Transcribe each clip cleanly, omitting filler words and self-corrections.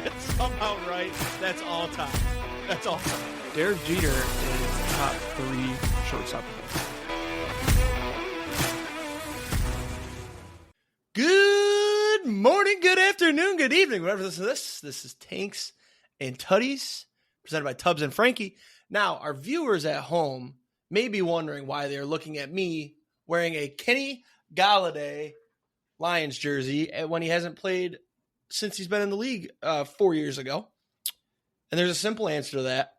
That's somehow right. That's all time. That's all time. Derek Jeter is top 3 shortstop. Good morning, good afternoon, good evening. Whatever this is, this is Tanks and Tutties, presented by Tubbs and Franke. Now, our viewers at home may be wondering why they're looking at me wearing a Kenny Galladay Lions jersey when he hasn't played since he's been in the league 4 years ago. And there's a simple answer to that.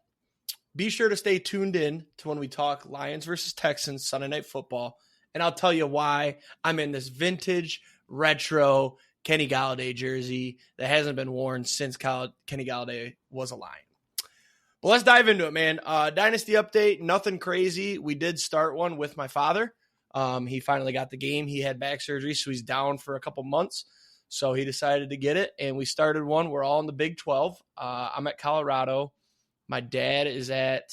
Be sure to stay tuned in to when we talk Lions versus Texans Sunday Night Football, and I'll tell you why I'm in this vintage, retro Kenny Galladay jersey that hasn't been worn since Kenny Galladay was a Lion. But let's dive into it, man. Dynasty update, nothing crazy. We did start one with my father. He finally got the game. He had back surgery, so he's down for a couple months. So he decided to get it, and we started one. We're all in the Big 12. I'm at Colorado. My dad is at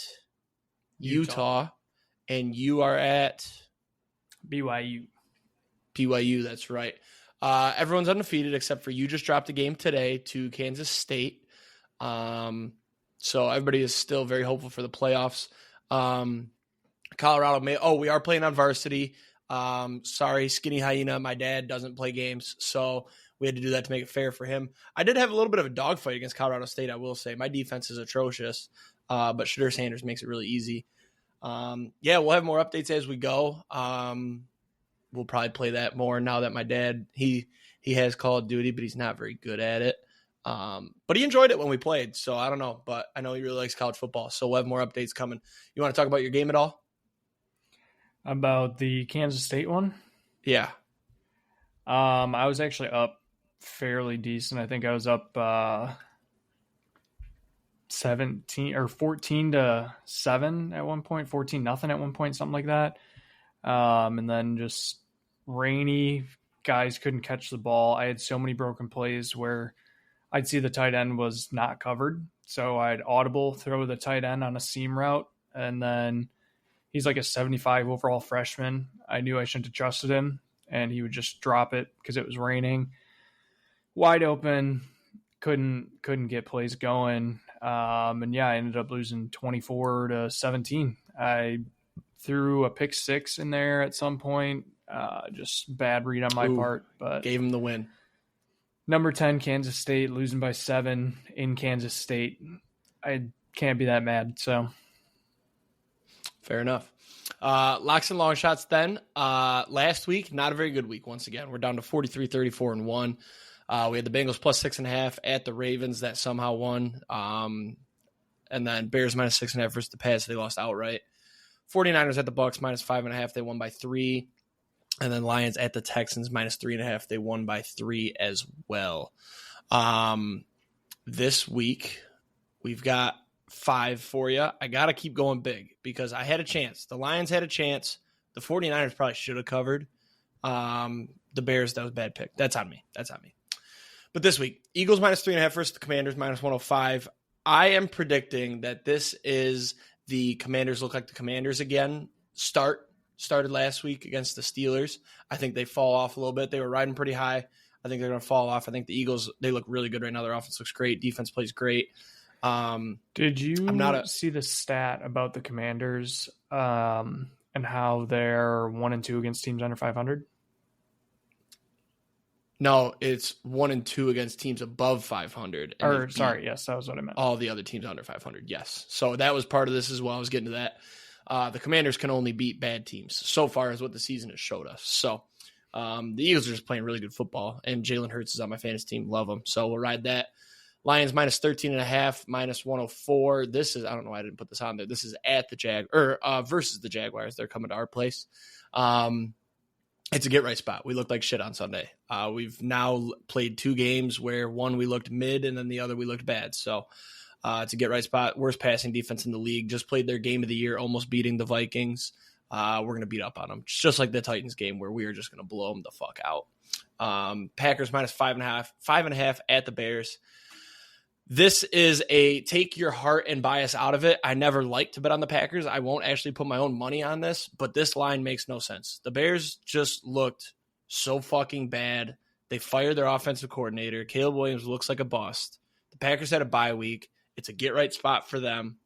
Utah, and you are at BYU. BYU, that's right. Everyone's undefeated except for you just dropped a game today to Kansas State. So everybody is still very hopeful for the playoffs. Colorado we are playing on varsity. Sorry, Skinny Hyena. My dad doesn't play games, so we had to do that to make it fair for him. I did have a little bit of a dogfight against Colorado State, I will say. My defense is atrocious, but Shadur Sanders makes it really easy. We'll have more updates as we go. We'll probably play that more now that my dad, he has Call of Duty, but he's not very good at it. But he enjoyed it when we played, so I don't know. But I know he really likes college football, so we'll have more updates coming. You want to talk about your game at all? About the Kansas State one? Yeah. I was actually up fairly decent. I think I was up 17 or 14-7 at one point, 14-0 at one point, something like that. And then just rainy, guys couldn't catch the ball. I had so many broken plays where I'd see the tight end was not covered. So I'd audible throw the tight end on a seam route, and then he's like a 75 overall freshman. I knew I shouldn't have trusted him, and he would just drop it because it was raining. Wide open, couldn't get plays going. I ended up losing 24-17. I threw a pick 6 in there at some point. Just bad read on my part, but gave him the win. Number 10, Kansas State, losing by 7 in Kansas State. I can't be that mad, so. Fair enough. Locks and Longshots then. Last week, not a very good week once again. We're down to 43-34-1. We had the Bengals plus 6.5 at the Ravens that somehow won. And then Bears minus 6.5 versus the Pats. They lost outright. 49ers at the Bucks minus 5.5. They won by 3. And then Lions at the Texans minus 3.5. They won by 3 as well. This week, we've got 5 for you. I got to keep going big because I had a chance. The Lions had a chance. The 49ers probably should have covered. The Bears, that was a bad pick. That's on me. But this week, Eagles minus 3.5 versus the Commanders minus 105. I am predicting that this is the Commanders look like the Commanders again. Started last week against the Steelers. I think they fall off a little bit. They were riding pretty high. I think they're going to fall off. I think the Eagles, they look really good right now. Their offense looks great. Defense plays great. Did you see the stat about the Commanders and how they're 1-2 against teams under 500? No, it's 1-2 against teams above 500. Yes, that was what I meant. All the other teams under 500, yes. So that was part of this as well. I was getting to that. The Commanders can only beat bad teams so far is what the season has showed us. So the Eagles are just playing really good football, and Jalen Hurts is on my fantasy team. Love him. So we'll ride that. Lions minus 13.5, minus 104. This is, I don't know why I didn't put this on there. This is at the versus the Jaguars. They're coming to our place. It's a get-right spot. We looked like shit on Sunday. We've now played 2 games where one we looked mid and then the other we looked bad. So it's a get-right spot. Worst passing defense in the league. Just played their game of the year, almost beating the Vikings. We're going to beat up on them. Just like the Titans game where we are just going to blow them the fuck out. Packers minus 5.5 at the Bears. This is a take your heart and bias out of it. I never like to bet on the Packers. I won't actually put my own money on this, but this line makes no sense. The Bears just looked so fucking bad. They fired their offensive coordinator. Caleb Williams looks like a bust. The Packers had a bye week. It's a get-right spot for them.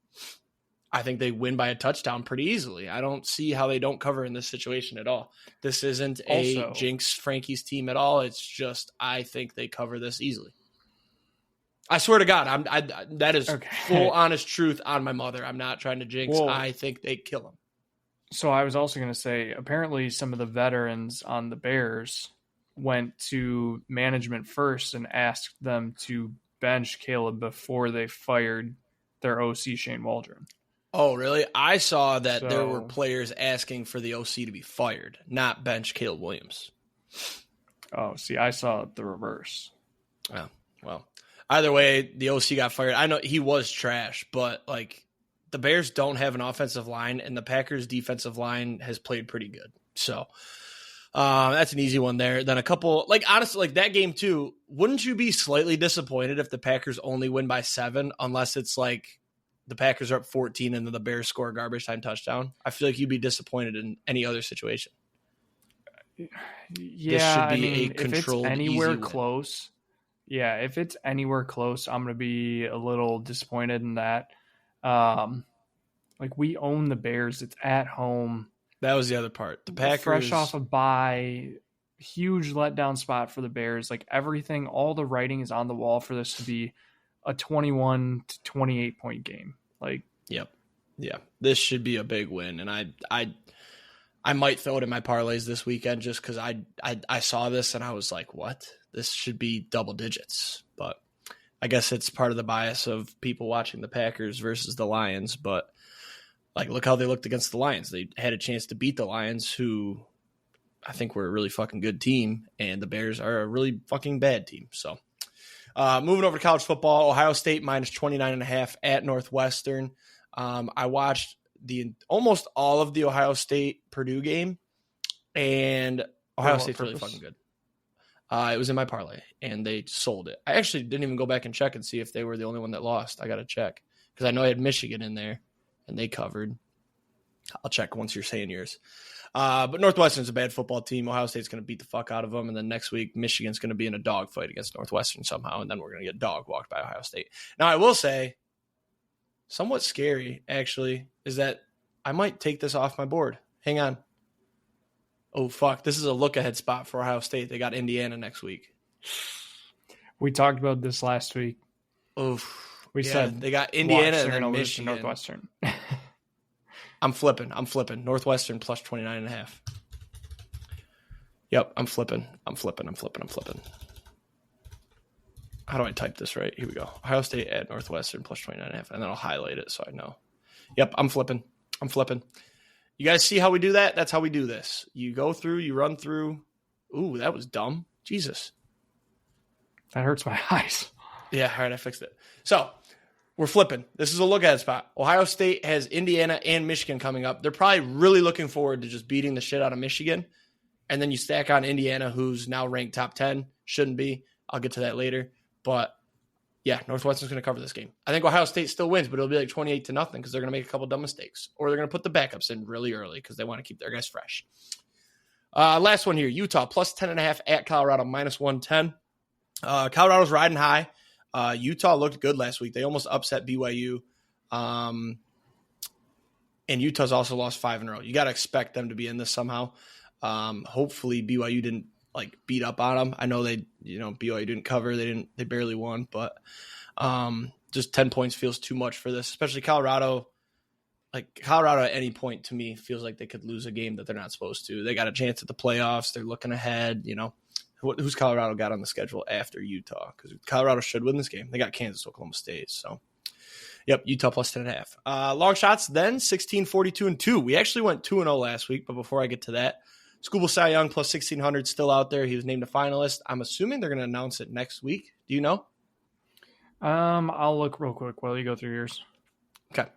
I think they win by a touchdown pretty easily. I don't see how they don't cover in this situation at all. This isn't a jinx Franke's team at all. It's just I think they cover this easily. I swear to God, that is full honest truth on my mother. I'm not trying to jinx. Well, I think they kill him. So I was also going to say, apparently some of the veterans on the Bears went to management first and asked them to bench Caleb before they fired their OC, Shane Waldron. Oh, really? I saw that there were players asking for the OC to be fired, not bench Caleb Williams. Oh, see, I saw the reverse. Oh, well. Either way, the OC got fired. I know he was trash, but like the Bears don't have an offensive line, and the Packers' defensive line has played pretty good. So that's an easy one there. Then a couple, like honestly, like that game too, wouldn't you be slightly disappointed if the Packers only win by 7, unless it's like the Packers are up 14 and then the Bears score a garbage time touchdown? I feel like you'd be disappointed in any other situation. Yeah, I mean, if it's anywhere close, if it's anywhere close, I'm going to be a little disappointed in that. Like we own the Bears. It's at home. That was the other part. The Packers fresh off a bye, huge letdown spot for the Bears. Like everything, all the writing is on the wall for this to be a 21 to 28 point game. Like, yeah, this should be a big win. And I might throw it in my parlays this weekend just because I saw this and I was like, what? This should be double digits. But I guess it's part of the bias of people watching the Packers versus the Lions. But like, look how they looked against the Lions. They had a chance to beat the Lions, who I think were a really fucking good team, and the Bears are a really fucking bad team. So moving over to college football, Ohio State minus 29.5 at Northwestern. I watched almost all of the Ohio State-Purdue game, and Ohio State's really fucking good. It was in my parlay, and they sold it. I actually didn't even go back and check and see if they were the only one that lost. I got to check because I know I had Michigan in there, and they covered. I'll check once you're saying yours. But Northwestern's a bad football team. Ohio State's going to beat the fuck out of them, and then next week, Michigan's going to be in a dogfight against Northwestern somehow, and then we're going to get dog walked by Ohio State. Now, I will say, somewhat scary, actually, is that I might take this off my board. Hang on. Oh, fuck. This is a look-ahead spot for Ohio State. They got Indiana next week. We talked about this last week. We said they got Indiana and then Michigan. Northwestern. I'm flipping. Northwestern plus 29.5. Yep, I'm flipping. How do I type this right? Here we go. Ohio State at Northwestern plus 29.5, and then I'll highlight it so I know. Yep, I'm flipping. You guys see how we do that? That's how we do this. You go through, you run through. Ooh, that was dumb. Jesus. That hurts my eyes. Yeah, all right, I fixed it. So, we're flipping. This is a look-ahead spot. Ohio State has Indiana and Michigan coming up. They're probably really looking forward to just beating the shit out of Michigan. And then you stack on Indiana, who's now ranked top 10. Shouldn't be. I'll get to that later. But, yeah, Northwestern's going to cover this game. I think Ohio State still wins, but it'll be like 28-0 because they're going to make a couple dumb mistakes. Or they're going to put the backups in really early because they want to keep their guys fresh. Last one here, Utah plus 10.5 at Colorado minus 110. Colorado's riding high. Utah looked good last week. They almost upset BYU. And Utah's also lost 5 in a row. You got to expect them to be in this somehow. Hopefully BYU didn't beat up on them. I know BYU didn't cover. They barely won, but just 10 points feels too much for this, especially Colorado. Like Colorado at any point to me feels like they could lose a game that they're not supposed to. They got a chance at the playoffs. They're looking ahead, Who's Colorado got on the schedule after Utah? Because Colorado should win this game. They got Kansas, Oklahoma State. So, yep, Utah plus 10.5. Long shots then 16, 42, and 2. We actually went 2-0 last week, but before I get to that, Scuba Cy Young plus 1,600 still out there. He was named a finalist. I'm assuming they're going to announce it next week. Do you know? I'll look real quick while you go through yours. Okay.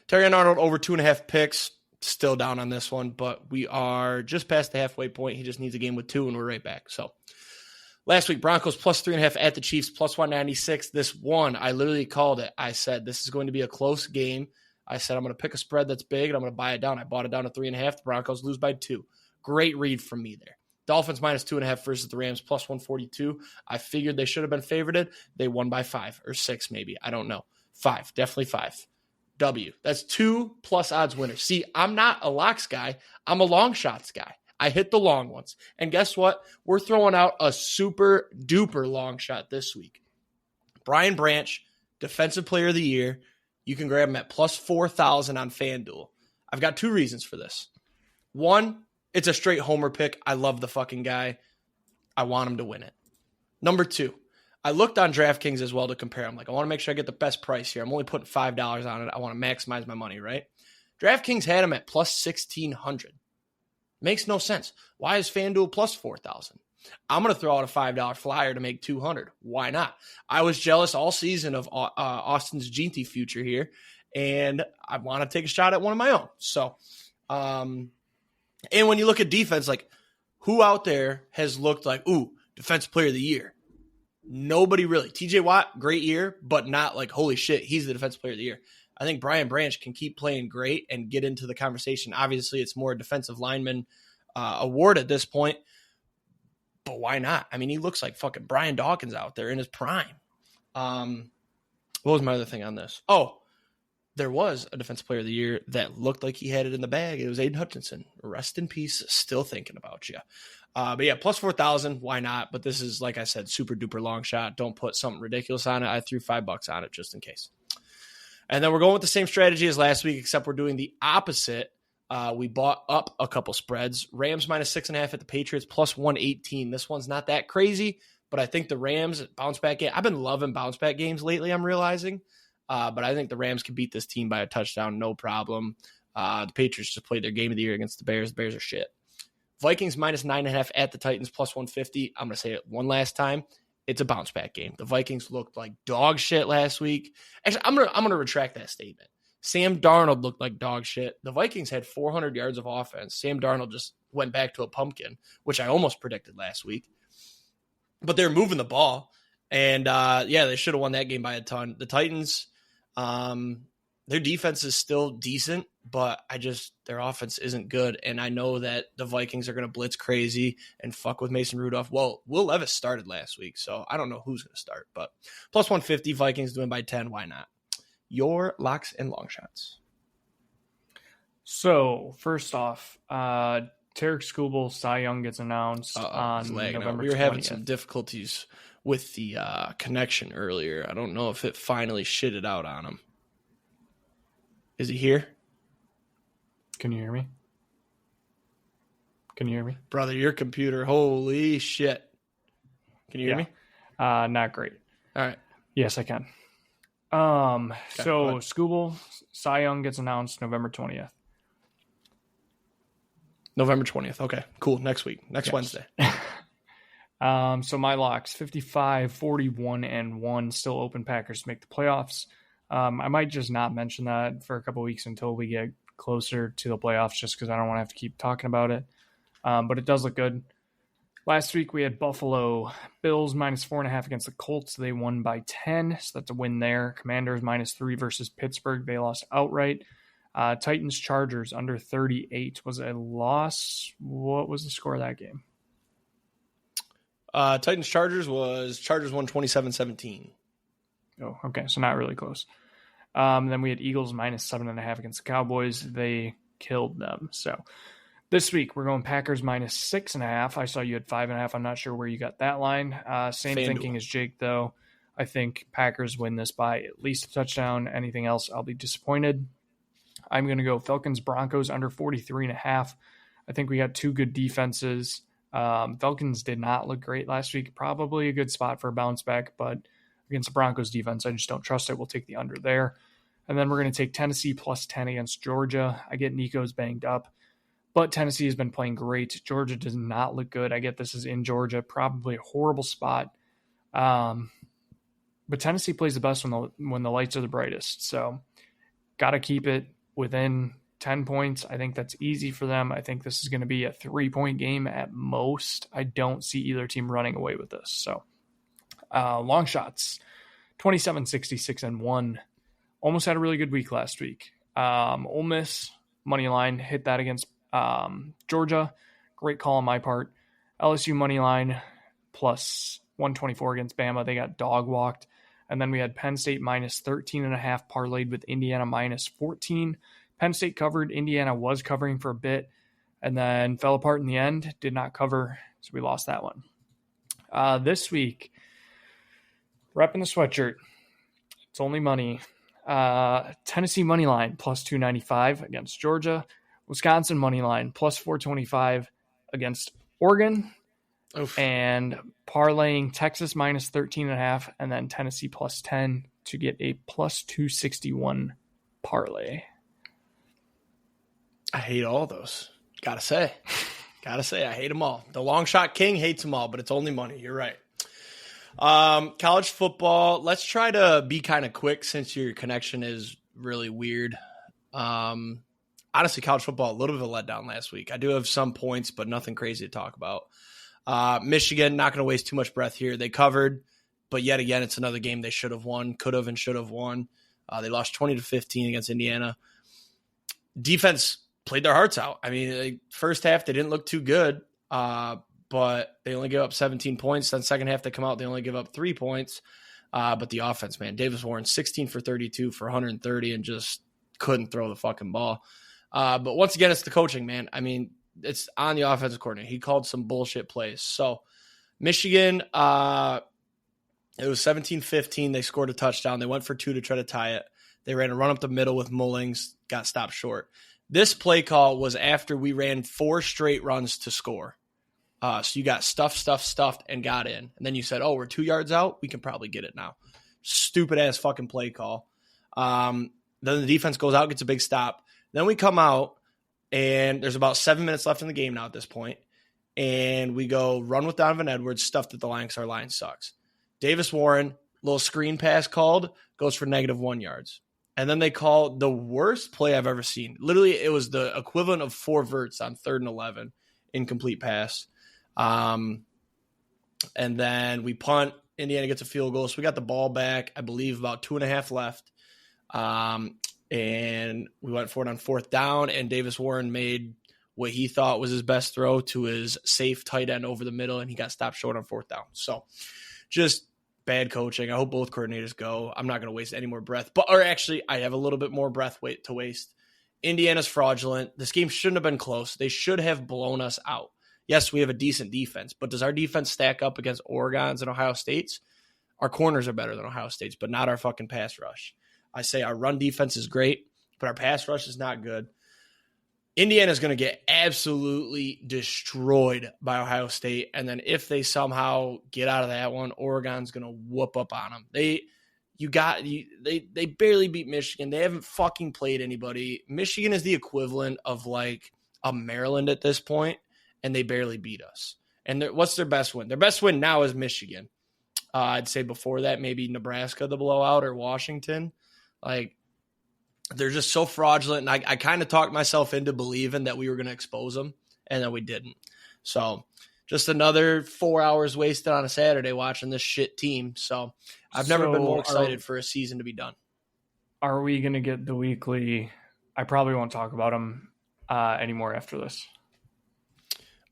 Terry Arnold over 2.5 picks. Still down on this one, but we are just past the halfway point. He just needs a game with 2, and we're right back. So, last week, Broncos plus 3.5 at the Chiefs, plus 196. This one, I literally called it. I said, this is going to be a close game. I said, I'm going to pick a spread that's big, and I'm going to buy it down. I bought it down to 3.5. The Broncos lose by 2. Great read from me there. Dolphins minus 2.5 versus the Rams plus 142. I figured they should have been favored. They won by 5 or 6 maybe. I don't know. 5. Definitely 5. W. That's 2+ odds winners. See, I'm not a locks guy. I'm a long shots guy. I hit the long ones. And guess what? We're throwing out a super duper long shot this week. Brian Branch, Defensive Player of the Year. You can grab him at plus 4,000 on FanDuel. I've got 2 reasons for this. One, it's a straight homer pick. I love the fucking guy. I want him to win it. Number 2, I looked on DraftKings as well to compare. I'm like, I want to make sure I get the best price here. I'm only putting $5 on it. I want to maximize my money, right? DraftKings had him at plus 1,600. Makes no sense. Why is FanDuel plus 4,000? I'm going to throw out a $5 flyer to make 200. Why not? I was jealous all season of Austin's Ginty future here, and I want to take a shot at one of my own. So, and when you look at defense, like who out there has looked like, ooh, Defensive Player of the Year? Nobody really. TJ Watt, great year, but not like, holy shit, he's the Defensive Player of the Year. I think Brian Branch can keep playing great and get into the conversation. Obviously, it's more a defensive lineman award at this point, but why not? I mean, he looks like fucking Brian Dawkins out there in his prime. What was my other thing on this? Oh, there was a Defensive Player of the Year that looked like he had it in the bag. It was Aiden Hutchinson. Rest in peace. Still thinking about you. But yeah, plus 4,000. Why not? But this is, like I said, super duper long shot. Don't put something ridiculous on it. I threw $5 on it just in case. And then we're going with the same strategy as last week, except we're doing the opposite. We bought up a couple spreads. Rams minus 6.5 at the Patriots plus 118. This one's not that crazy, but I think the Rams bounce back game. I've been loving bounce back games lately, I'm realizing. But I think the Rams can beat this team by a touchdown, no problem. The Patriots just played their game of the year against the Bears. The Bears are shit. Vikings minus 9.5 at the Titans plus 150. I'm going to say it one last time. It's a bounce back game. The Vikings looked like dog shit last week. Actually, I'm gonna retract that statement. Sam Darnold looked like dog shit. The Vikings had 400 yards of offense. Sam Darnold just went back to a pumpkin, which I almost predicted last week. But they're moving the ball, and yeah, they should have won that game by a ton. The Titans, their defense is still decent, but their offense isn't good. And I know that the Vikings are going to blitz crazy and fuck with Mason Rudolph. Well, Will Levis started last week, so I don't know who's going to start. But plus 150, Vikings doing by 10. Why not? Your locks and long shots. So first off, Tarek Skubal, Cy Young gets announced on November 20th. We were having some difficulties with the connection earlier. I don't know if it finally shitted out on him. Is he here? Can you hear me? Can you hear me? Brother, your computer, holy shit. Can you hear me? Not great. All right. Yes, I can. So Skubal, Cy Young gets announced November 20th. November 20th. Okay, cool. Next week. Next Wednesday. So my locks, 55, 41, and 1, still open Packers to make the playoffs. I might just not mention that for a couple weeks until we get closer to the playoffs, just because I don't want to have to keep talking about it. But it does look good. Last week we had Buffalo Bills minus 4.5 against the Colts. They won by 10, so that's a win there. Commanders minus 3 versus Pittsburgh. They lost outright. Titans Chargers under 38 was a loss. What was the score of that game? Titans Chargers won 27-17. Oh, okay. So not really close. Then we had Eagles minus 7.5 against the Cowboys. They killed them. So this week we're going Packers minus 6.5. I saw you had 5.5. I'm not sure where you got that line. Same FanDuel thinking as Jake, though. I think Packers win this by at least a touchdown. Anything else, I'll be disappointed. I'm going to go Falcons Broncos under 43.5. I think we got 2 good defenses. Falcons did not look great last week. Probably a good spot for a bounce back, but against the Broncos defense, I just don't trust it. We'll take the under there. And then we're going to take Tennessee plus 10 against Georgia. I get Nico's banged up, but Tennessee has been playing great. Georgia does not look good. I get this is in Georgia, probably a horrible spot. But Tennessee plays the best when the lights are the brightest. So got to keep it within 10 points. I think that's easy for them. I think this is going to be a 3-point game at most. I don't see either team running away with this. So long shots, 27, 66, and 1. Almost had a really good week last week. Ole Miss money line hit that against Georgia. Great call on my part. LSU money line plus 124 against Bama. They got dog walked. And then we had Penn State minus 13.5 parlayed with Indiana minus 14. Penn State covered. Indiana was covering for a bit and then fell apart in the end. Did not cover, so we lost that one. This week, repping the sweatshirt. It's only money. Tennessee money line plus 295 against Georgia. Wisconsin money line plus 425 against Oregon. Oof. And parlaying Texas minus 13.5 and then Tennessee plus 10 to get a plus 261 parlay. I hate all those. Gotta say, I hate them all. The long shot king hates them all, but it's only money. You're right. College football. Let's try to be kind of quick since your connection is really weird. Honestly, college football, a little bit of a letdown last week. I do have some points, but nothing crazy to talk about. Michigan, not going to waste too much breath here. They covered, but yet again, it's another game they should have won, could have and should have won. They lost 20-15 against Indiana. Defense played their hearts out. I mean, first half, they didn't look too good, but they only gave up 17 points. Then second half, they come out, they only give up 3 points. But the offense, man, Davis Warren, 16 for 32 for 130 and just couldn't throw the fucking ball. But once again, it's the coaching, man. I mean, it's on the offensive coordinator. He called some bullshit plays. So Michigan, it was 17-15. They scored a touchdown. They went for 2 to try to tie it. They ran a run up the middle with Mullings, got stopped short. This play call was after we ran 4 straight runs to score. So you got stuffed, and got in. And then you said, oh, we're 2 yards out. We can probably get it now. Stupid ass fucking play call. Then the defense goes out, gets a big stop. Then we come out, and there's about 7 minutes left in the game now at this point. And we go run with Donovan Edwards, stuffed at the line because our line sucks. Davis Warren, little screen pass called, goes for -1 yards. And then they call the worst play I've ever seen. Literally, it was the equivalent of 4 verts on 3rd and 11, incomplete pass. And then we punt. Indiana gets a field goal. So we got the ball back, I believe, about 2.5 left. And we went for it on 4th down, and Davis Warren made what he thought was his best throw to his safe tight end over the middle, and he got stopped short on 4th down. So just bad coaching. I hope both coordinators go. I'm not going to waste any more breath. Or actually, I have a little bit more breath to waste. Indiana's fraudulent. This game shouldn't have been close. They should have blown us out. Yes, we have a decent defense, but does our defense stack up against Oregon's and Ohio State's? Our corners are better than Ohio State's, but not our fucking pass rush. I say our run defense is great, but our pass rush is not good. Indiana's going to get absolutely destroyed by Ohio State, and then if they somehow get out of that one, Oregon's going to whoop up on them. They barely beat Michigan. They haven't fucking played anybody. Michigan is the equivalent of like a Maryland at this point, and they barely beat us. And what's their best win? Their best win now is Michigan. I'd say before that, maybe Nebraska, the blowout, or Washington. Like, they're just so fraudulent. And I kind of talked myself into believing that we were going to expose them, and then we didn't. So just another 4 hours wasted on a Saturday watching this shit team. So I've never been more excited for a season to be done. Are we going to get the weekly? I probably won't talk about them anymore after this.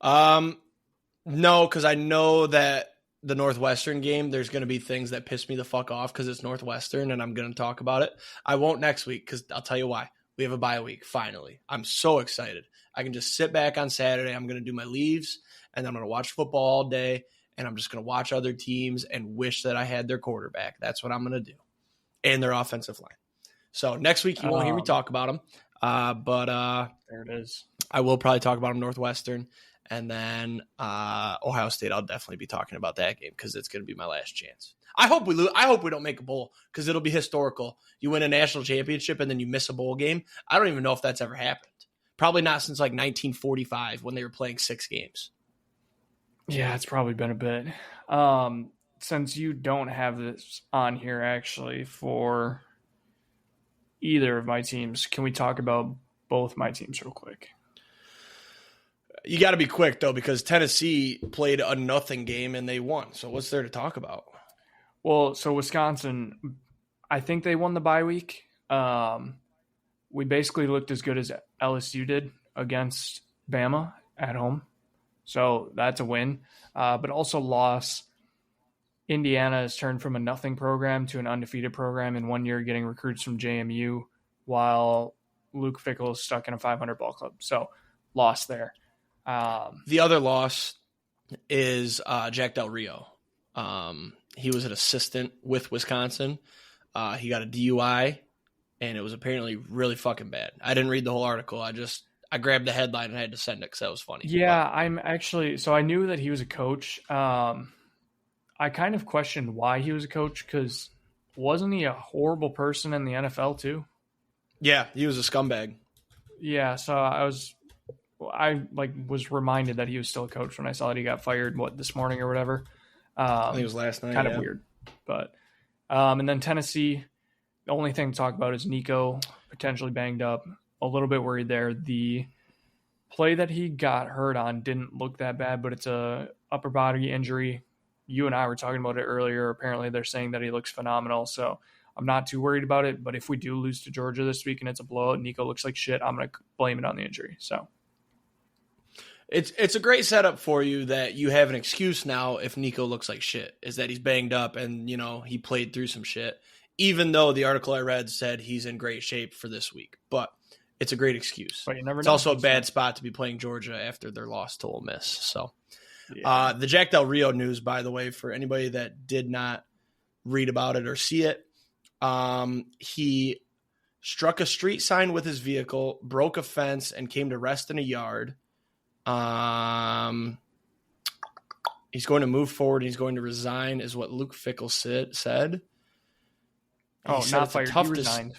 No, because I know that the Northwestern game, there's going to be things that piss me the fuck off because it's Northwestern, and I'm going to talk about it. I won't next week because I'll tell you why. We have a bye week, finally. I'm so excited. I can just sit back on Saturday. I'm going to do my leaves, and then I'm going to watch football all day, and I'm just going to watch other teams and wish that I had their quarterback. That's what I'm going to do, and their offensive line. So next week, you won't hear me talk about them, but there it is. I will probably talk about them Northwestern. And then Ohio State, I'll definitely be talking about that game because it's going to be my last chance. I hope we lose. I hope we don't make a bowl because it'll be historical. You win a national championship and then you miss a bowl game. I don't even know if that's ever happened. Probably not since like 1945 when they were playing 6 games. Yeah, it's probably been a bit. Since you don't have this on here actually for either of my teams, can we talk about both my teams real quick? You got to be quick, though, because Tennessee played a nothing game and they won. So what's there to talk about? Well, so Wisconsin, I think they won the bye week. We basically looked as good as LSU did against Bama at home. So that's a win. But also loss. Indiana has turned from a nothing program to an undefeated program in 1 year, getting recruits from JMU, while Luke Fickell is stuck in a 500 ball club. So loss there. The other loss is Jack Del Rio. He was an assistant with Wisconsin. He got a DUI, and it was apparently really fucking bad. I didn't read the whole article. I grabbed the headline and I had to send it because that was funny. Yeah, so I knew that he was a coach. I kind of questioned why he was a coach, because wasn't he a horrible person in the NFL too? Yeah, he was a scumbag. Yeah, so I was reminded that he was still a coach when I saw that he got fired, this morning or whatever. I think it was last night. Kind of weird. But and then Tennessee, the only thing to talk about is Nico potentially banged up. A little bit worried there. The play that he got hurt on didn't look that bad, but it's a upper body injury. You and I were talking about it earlier. Apparently they're saying that he looks phenomenal. So I'm not too worried about it. But if we do lose to Georgia this week and it's a blowout, Nico looks like shit, I'm going to blame it on the injury. So it's a great setup for you that you have an excuse now if Nico looks like shit, is that he's banged up and, he played through some shit, even though the article I read said he's in great shape for this week. But it's a great excuse. But you never it's know. Also a bad spot to be playing Georgia after their loss to Ole Miss. So yeah. The Jack Del Rio news, by the way, for anybody that did not read about it or see it, he struck a street sign with his vehicle, broke a fence, and came to rest in a yard. He's going to move forward. He's going to resign, is what Luke Fickell said. Not fired. He resigned.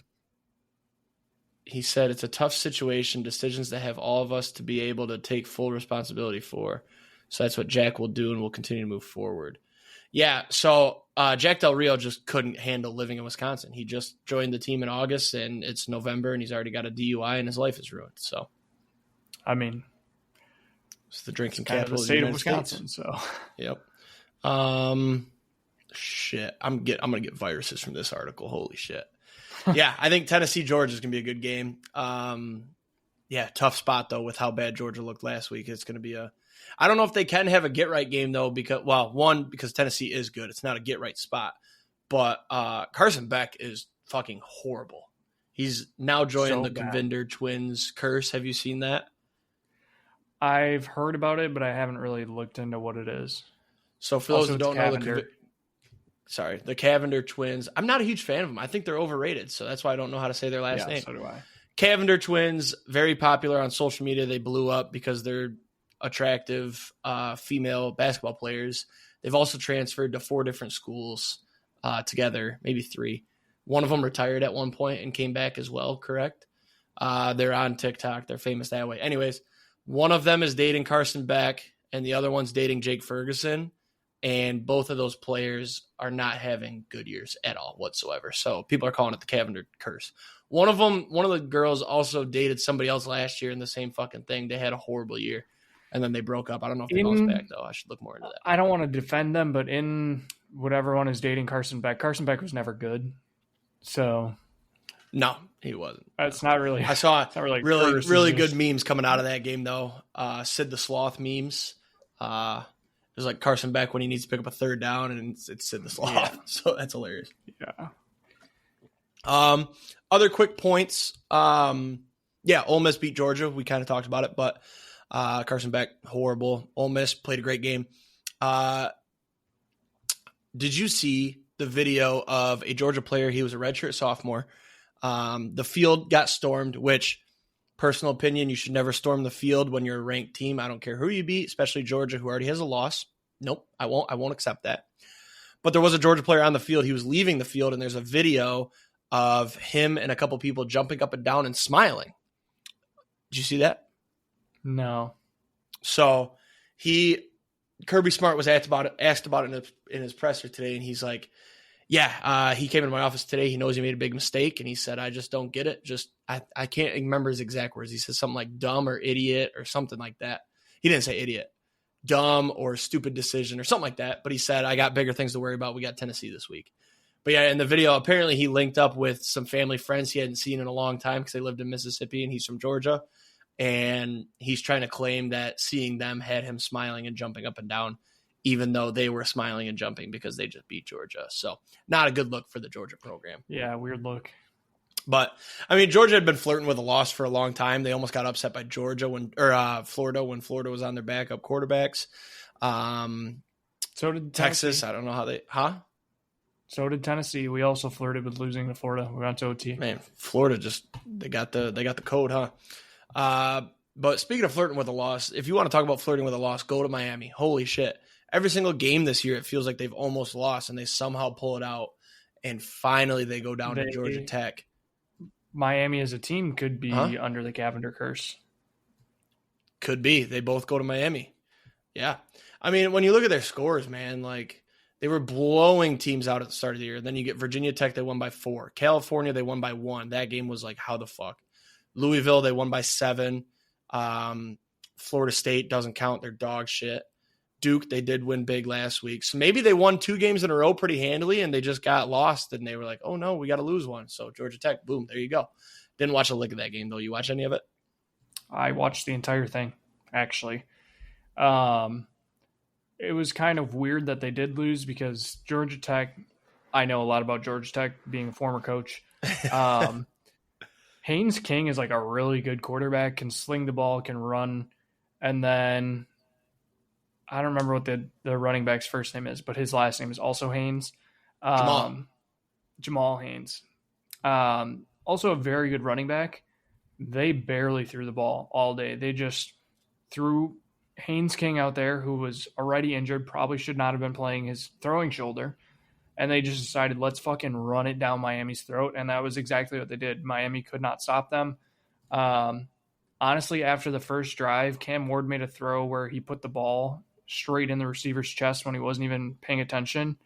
He said it's a tough situation, decisions that have all of us to be able to take full responsibility for. So that's what Jack will do, and we'll continue to move forward. Yeah, so Jack Del Rio just couldn't handle living in Wisconsin. He just joined the team in August, and it's November, and he's already got a DUI, and his life is ruined. So, I mean, it's the drinking kind capital of the state of of Wisconsin. States. So, yep. Shit, I'm gonna get viruses from this article. Holy shit. Yeah, I think Tennessee Georgia is gonna be a good game. Yeah, tough spot though with how bad Georgia looked last week. It's gonna be I don't know if they can have a get right game though, because Tennessee is good. It's not a get right spot, but Carson Beck is fucking horrible. He's now joined the Govinder twins curse. Have you seen that? I've heard about it, but I haven't really looked into what it is. So for those who don't know, the Cavinder twins, I'm not a huge fan of them. I think they're overrated, so that's why I don't know how to say their last name. So do I. Cavinder twins, very popular on social media. They blew up because they're attractive female basketball players. They've also transferred to 4 different schools together, maybe 3. One of them retired at one point and came back as well, correct? They're on TikTok. They're famous that way. Anyways, one of them is dating Carson Beck, and the other one's dating Jake Ferguson. And both of those players are not having good years at all whatsoever. So people are calling it the Cavinder curse. One of the girls also dated somebody else last year in the same fucking thing. They had a horrible year, and then they broke up. I don't know if they bounced back, though. I should look more into that. I don't want to defend them, but in whatever one is dating Carson Beck was never good. So no, he wasn't. It's not really. I saw really good just memes coming out of that game, though. Sid the Sloth memes. It was like Carson Beck when he needs to pick up a third down, and it's Sid the Sloth. Yeah. So that's hilarious. Yeah. Other quick points. Ole Miss beat Georgia. We kind of talked about it, but Carson Beck, horrible. Ole Miss played a great game. Did you see the video of a Georgia player? He was a redshirt sophomore. The field got stormed, which, personal opinion, you should never storm the field when you're a ranked team. I don't care who you beat, especially Georgia, who already has a loss. Nope, I won't accept that. But there was a Georgia player on the field. He was leaving the field, and there's a video of him and a couple people jumping up and down and smiling. Did you see that? No. So Kirby Smart was asked about it in his presser today, and he's like, yeah, he came into my office today. He knows he made a big mistake, and he said, I just don't get it. I can't remember his exact words. He said something like dumb or idiot or something like that. He didn't say idiot. Dumb or stupid decision or something like that. But he said, I got bigger things to worry about. We got Tennessee this week. But yeah, in the video, apparently he linked up with some family friends he hadn't seen in a long time because they lived in Mississippi and he's from Georgia. And he's trying to claim that seeing them had him smiling and jumping up and down, even though they were smiling and jumping because they just beat Georgia. So not a good look for the Georgia program. Yeah, weird look. But, I mean, Georgia had been flirting with a loss for a long time. They almost got upset by Florida when Florida was on their backup quarterbacks. So did Texas. Tennessee. I don't know how they So did Tennessee. We also flirted with losing to Florida. We went to OT. Man, Florida they got the code, huh? But speaking of flirting with a loss, if you want to talk about flirting with a loss, go to Miami. Holy shit. Every single game this year, it feels like they've almost lost, and they somehow pull it out, and finally they go down to Georgia Tech. Miami as a team could be under the Cavender curse. Could be. They both go to Miami. Yeah. I mean, when you look at their scores, man, like they were blowing teams out at the start of the year. Then you get Virginia Tech, they won by 4. California, they won by 1. That game was like, how the fuck? Louisville, they won by 7. Florida State doesn't count. They're dog shit. Duke, they did win big last week. So maybe they won 2 games in a row pretty handily, and they just got lost, and they were like, oh, no, we got to lose one. So Georgia Tech, boom, there you go. Didn't watch a lick of that game, though. You watch any of it? I watched the entire thing, actually. It was kind of weird that they did lose because Georgia Tech, I know a lot about Georgia Tech being a former coach. Haynes King is like a really good quarterback, can sling the ball, can run. And then I don't remember what the running back's first name is, but his last name is also Haynes. Jamal Haynes. Also a very good running back. They barely threw the ball all day. They just threw Haynes King out there, who was already injured, probably should not have been playing his throwing shoulder. And they just decided, let's fucking run it down Miami's throat. And that was exactly what they did. Miami could not stop them. Honestly, after the first drive, Cam Ward made a throw where he put the ball straight in the receiver's chest when he wasn't even paying attention.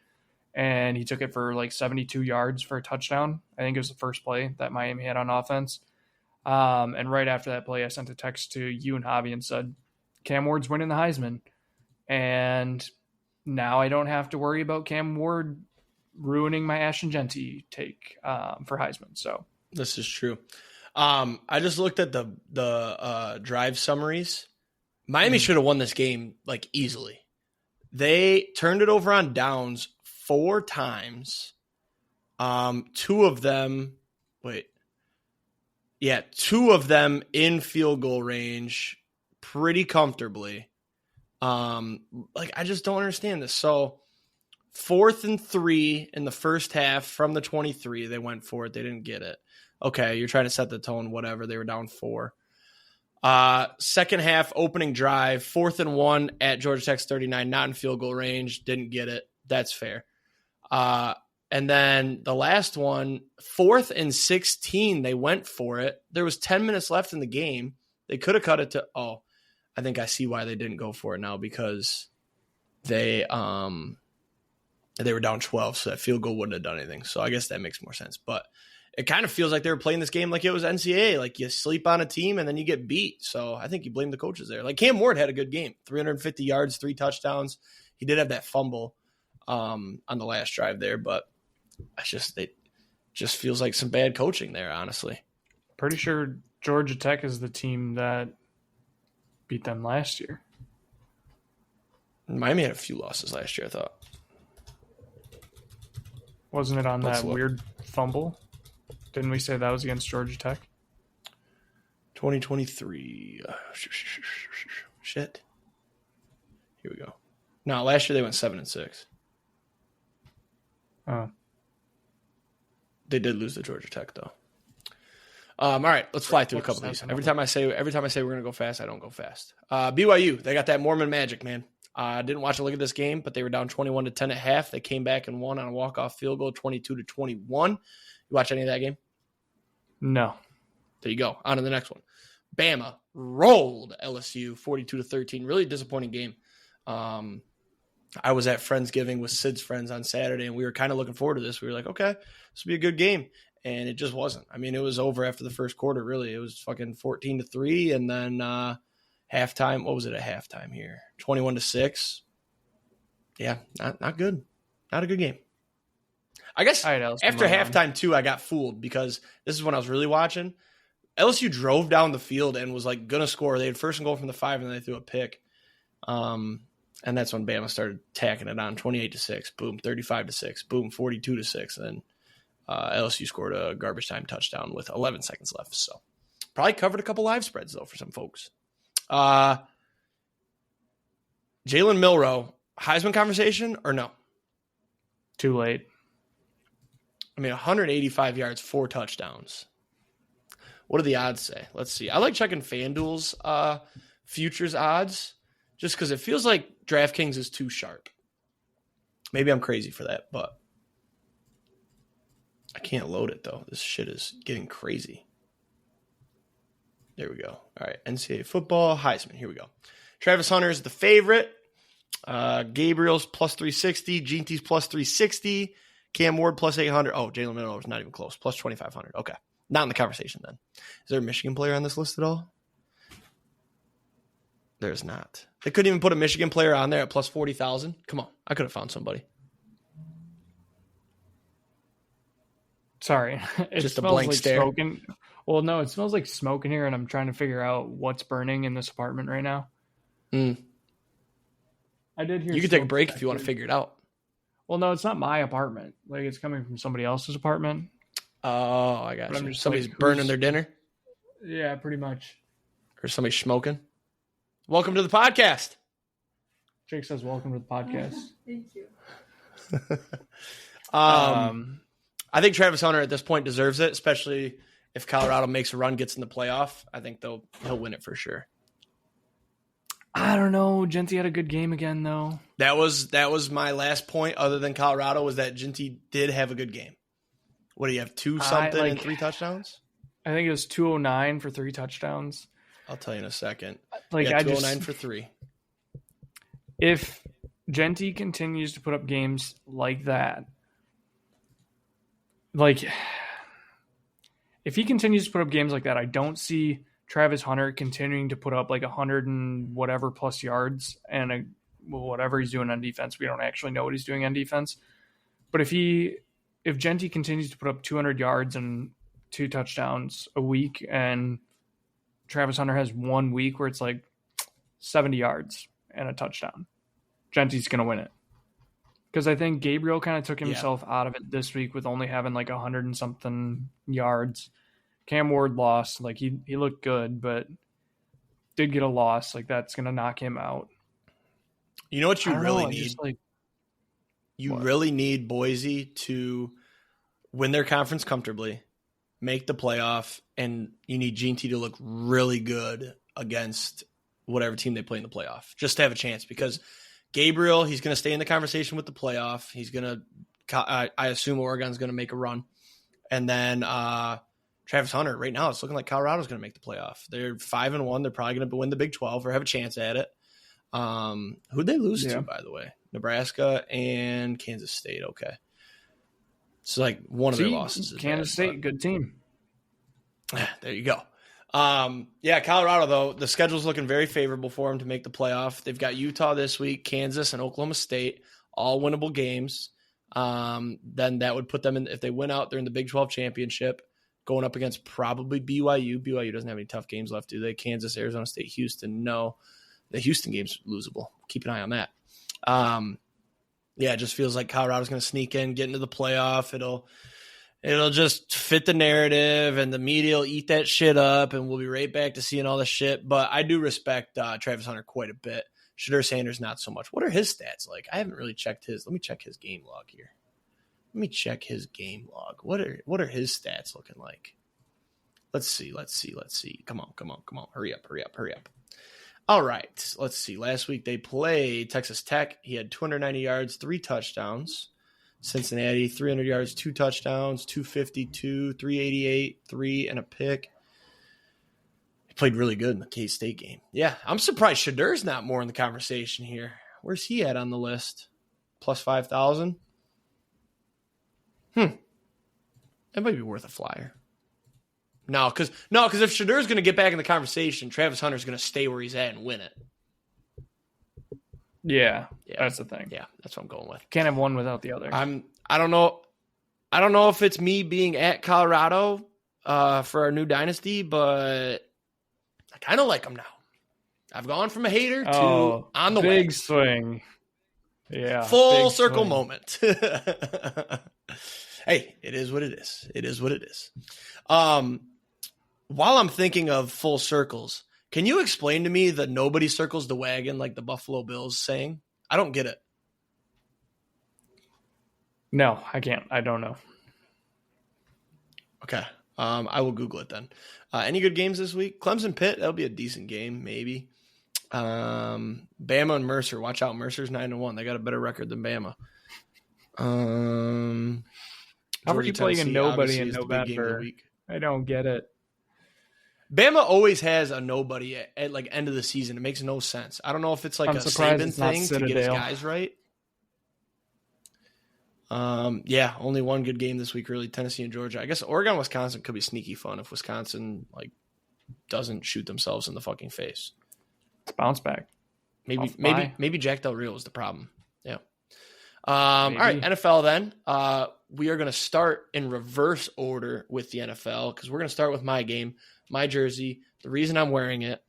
And he took it for like 72 yards for a touchdown. I think it was the first play that Miami had on offense. And right after that play, I sent a text to you and Javi and said, Cam Ward's winning the Heisman. And now I don't have to worry about Cam Ward ruining my Ashton Genty take for Heisman. So this is true. I just looked at the drive summaries. Miami should have won this game like easily. They turned it over on downs 4 times. 2 of them in field goal range pretty comfortably. I just don't understand this. So 4th and 3 in the first half from the 23, they went for it. They didn't get it. Okay, you're trying to set the tone, whatever. They were down 4. Second half, opening drive, 4th and 1 at Georgia Tech's 39, not in field goal range. Didn't get it. That's fair. And then the last one, 4th and 16, they went for it. There was 10 minutes left in the game. They could have cut it to, I think I see why they didn't go for it now, because they were down 12, so that field goal wouldn't have done anything. So I guess that makes more sense. But it kind of feels like they were playing this game like it was NCAA. Like you sleep on a team and then you get beat. So I think you blame the coaches there. Like Cam Ward had a good game, 350 yards, 3 touchdowns. He did have that fumble on the last drive there, but it just feels like some bad coaching there, honestly. Pretty sure Georgia Tech is the team that beat them last year. Miami had a few losses last year, I thought. Wasn't it on that weird fumble? Didn't we say that was against Georgia Tech? 2023. Shit. Here we go. No, last year they went 7-6. Oh. They did lose to Georgia Tech, though. All right, let's fly through a couple of these. Every time I say we're gonna go fast, I don't go fast. BYU, they got that Mormon magic, man. I didn't watch a look at this game, but they were down 21-10 at half. They came back and won on a walk-off field goal, 22-21. You watch any of that game? No. There you go. On to the next one. Bama rolled LSU 42-13. Really disappointing game. I was at Friendsgiving with Sid's friends on Saturday, and we were kind of looking forward to this. We were like, okay, this will be a good game. And it just wasn't. I mean, it was over after the first quarter, really. It was fucking 14-3, and then halftime. What was it at halftime here? 21-6. Yeah, not good. Not a good game. I guess after halftime, too, I got fooled because this is when I was really watching. LSU drove down the field and was like going to score. They had first and goal from the 5, and then they threw a pick. And that's when Bama started tacking it on 28-6, boom, 35-6, boom, 42-6. And then LSU scored a garbage time touchdown with 11 seconds left. So probably covered a couple live spreads though for some folks. Jalen Milroe, Heisman conversation or no? Too late. I mean, 185 yards, 4 touchdowns. What do the odds say? Let's see. I like checking FanDuel's futures odds just because it feels like DraftKings is too sharp. Maybe I'm crazy for that, but I can't load it, though. This shit is getting crazy. There we go. All right, NCAA football, Heisman. Here we go. Travis Hunter is the favorite. Gabriel's plus 360. Ginty's plus 360. Cam Ward plus 800. Oh, Jalen Milroe is not even close. Plus 2,500. Okay. Not in the conversation then. Is there a Michigan player on this list at all? There's not. They couldn't even put a Michigan player on there at plus 40,000. Come on. I could have found somebody. Sorry. It Just a smells blank like stare. Smoking. Well, no, it smells like smoke in here, and I'm trying to figure out what's burning in this apartment right now. I did hear You can take a break if you want to figure it out. Well, no, it's not my apartment. Like, it's coming from somebody else's apartment. Oh, I got But you. I'm just Somebody's like, burning their dinner Yeah, pretty much. or somebody's smoking. Welcome to the podcast. Jake says, welcome to the podcast. Thank you. I think Travis Hunter at this point deserves it, especially if Colorado makes a run, gets in the playoff. I think he'll win it for sure. I don't know. Genty had a good game again, though. That was my last point other than Colorado was that Ginty did have a good game. What do you have, 2-something and 3 touchdowns? I think it was 209 for 3 touchdowns. I'll tell you in a second. Like, yeah, I 209 just for 3. If Genty continues to put up games like that, like if he continues to put up games like that, I don't see Travis Hunter continuing to put up like 100 and whatever plus yards and whatever he's doing on defense. We don't actually know what he's doing on defense. But if Genty continues to put up 200 yards and 2 touchdowns a week, and Travis Hunter has 1 week where it's like 70 yards and a touchdown, Genty's going to win it. Because I think Gabriel kind of took himself out of it this week with only having like 100 and something yards. Cam Ward lost. Like he looked good, but did get a loss. Like that's going to knock him out. You know what you really need? Just, like, you really need Boise to win their conference comfortably, make the playoff, and you need Ginty to look really good against whatever team they play in the playoff, just to have a chance. Because Gabriel, he's going to stay in the conversation with the playoff. He's going to, I assume Oregon's going to make a run. And then Travis Hunter, right now, it's looking like Colorado's going to make the playoff. They're 5-1. They're probably going to win the Big 12 or have a chance at it. Who'd they lose to, by the way? Nebraska and Kansas State. Okay. It's like one of their losses. Kansas State, good team. There you go. Yeah, Colorado, though, the schedule's looking very favorable for them to make the playoff. They've got Utah this week, Kansas, and Oklahoma State, all winnable games. Then that would put them in, if they win out, they're in the Big 12 championship, going up against probably BYU. BYU doesn't have any tough games left, do they? Kansas, Arizona State, Houston, no. The Houston game's losable. Keep an eye on that. Yeah, it just feels like Colorado's going to sneak in, get into the playoff. It'll just fit the narrative, and the media will eat that shit up, and we'll be right back to seeing all the shit. But I do respect Travis Hunter quite a bit. Shedeur Sanders, not so much. What are his stats like? I haven't really checked his. Let me check his game log here. Let me check his game log. What are his stats looking like? Let's see. Come on. Hurry up. All right. Let's see. Last week they played Texas Tech. He had 290 yards, 3 touchdowns. Cincinnati, 300 yards, 2 touchdowns, 252, 388, 3 and a pick. He played really good in the K-State game. Yeah, I'm surprised Shedeur's not more in the conversation here. Where's he at on the list? Plus 5,000? That might be worth a flyer. No, because if Shedeur's going to get back in the conversation, Travis Hunter's going to stay where he's at and win it. Yeah, that's the thing. Yeah, that's what I'm going with. Can't have one without the other. I don't know if it's me being at Colorado for our new dynasty, but I kind of like them now. I've gone from a hater to on the big way. Swing. Yeah. Full circle moment. Hey, it is what it is. It is what it is. While I'm thinking of full circles, can you explain to me the nobody circles the wagon like the Buffalo Bills saying? I don't get it. No, I can't. I don't know. Okay. I will Google it then. Any good games this week? Clemson Pitt, that'll be a decent game, maybe. Bama and Mercer. Watch out. Mercer's 9-1. They got a better record than Bama. How are you playing a nobody in November? I don't get it. Bama always has a nobody at like end of the season. It makes no sense. I don't know if it's like a Saban thing to get his guys right. Yeah, only one good game this week, really. Tennessee and Georgia. I guess Oregon, Wisconsin could be sneaky fun if Wisconsin like doesn't shoot themselves in the fucking face. It's bounce back. Maybe Jack Del Rio is the problem. Yeah. All right, NFL then. We are going to start in reverse order with the NFL because we're going to start with my game, my jersey. The reason I'm wearing it,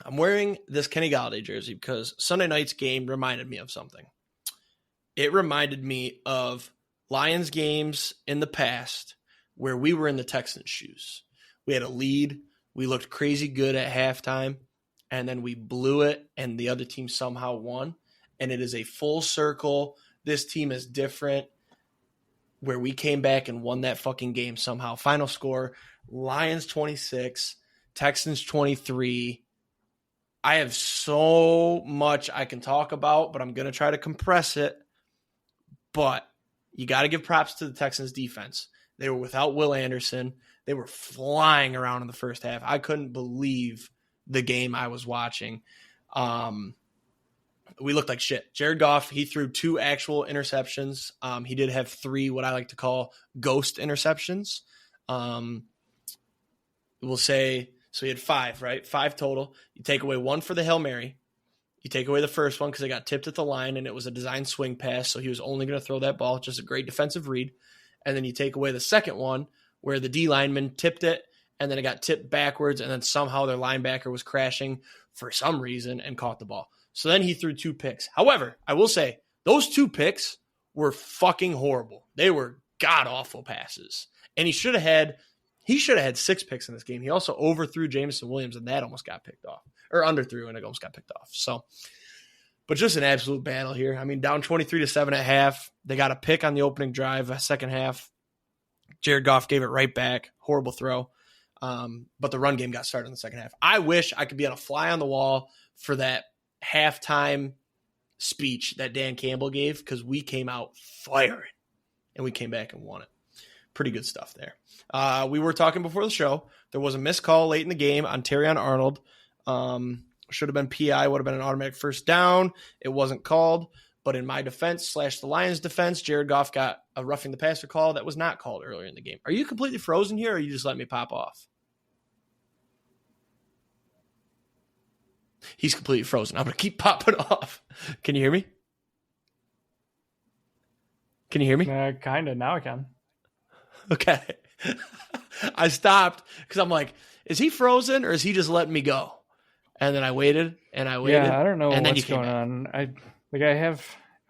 I'm wearing this Kenny Golladay jersey because Sunday night's game reminded me of something. It reminded me of Lions games in the past where we were in the Texans' shoes. We had a lead. We looked crazy good at halftime, and then we blew it, and the other team somehow won. And it is a full circle. This team is different where we came back and won that fucking game somehow. Final score, Lions 26, Texans 23. I have so much I can talk about, but I'm going to try to compress it. But you got to give props to the Texans defense. They were without Will Anderson. They were flying around in the first half. I couldn't believe the game I was watching. We looked like shit. Jared Goff, he threw 2 actual interceptions. He did have 3 what I like to call ghost interceptions. We'll say, so he had 5, right? 5 total. You take away 1 for the Hail Mary. You take away the first one because it got tipped at the line and it was a designed swing pass, so he was only going to throw that ball. Just a great defensive read. And then you take away the second one where the D lineman tipped it and then it got tipped backwards and then somehow their linebacker was crashing for some reason and caught the ball. So then he threw 2 picks. However, I will say those 2 picks were fucking horrible. They were god-awful passes. And he should have had 6 picks in this game. He also overthrew Jameson Williams and that almost got picked off. Or underthrew and it almost got picked off. So, but just an absolute battle here. I mean, down 23-7 at half. They got a pick on the opening drive, second half. Jared Goff gave it right back. Horrible throw. But the run game got started in the second half. I wish I could be on a fly on the wall for that halftime speech that Dan Campbell gave because we came out firing and we came back and won it. Pretty good stuff there. We were talking before the show. There was a missed call late in the game on Terrion Arnold. Should have been PI, would have been an automatic first down. It wasn't called. But in my defense / the Lions defense, Jared Goff got a roughing the passer call that was not called earlier in the game. Are you completely frozen here or are you just letting me pop off? He's completely frozen. I'm going to keep popping off. Can you hear me? Can you hear me? Kind of. Now I can. Okay. I stopped because I'm like, is he frozen or is he just letting me go? And then I waited and I waited. Yeah, I don't know and what's going on. I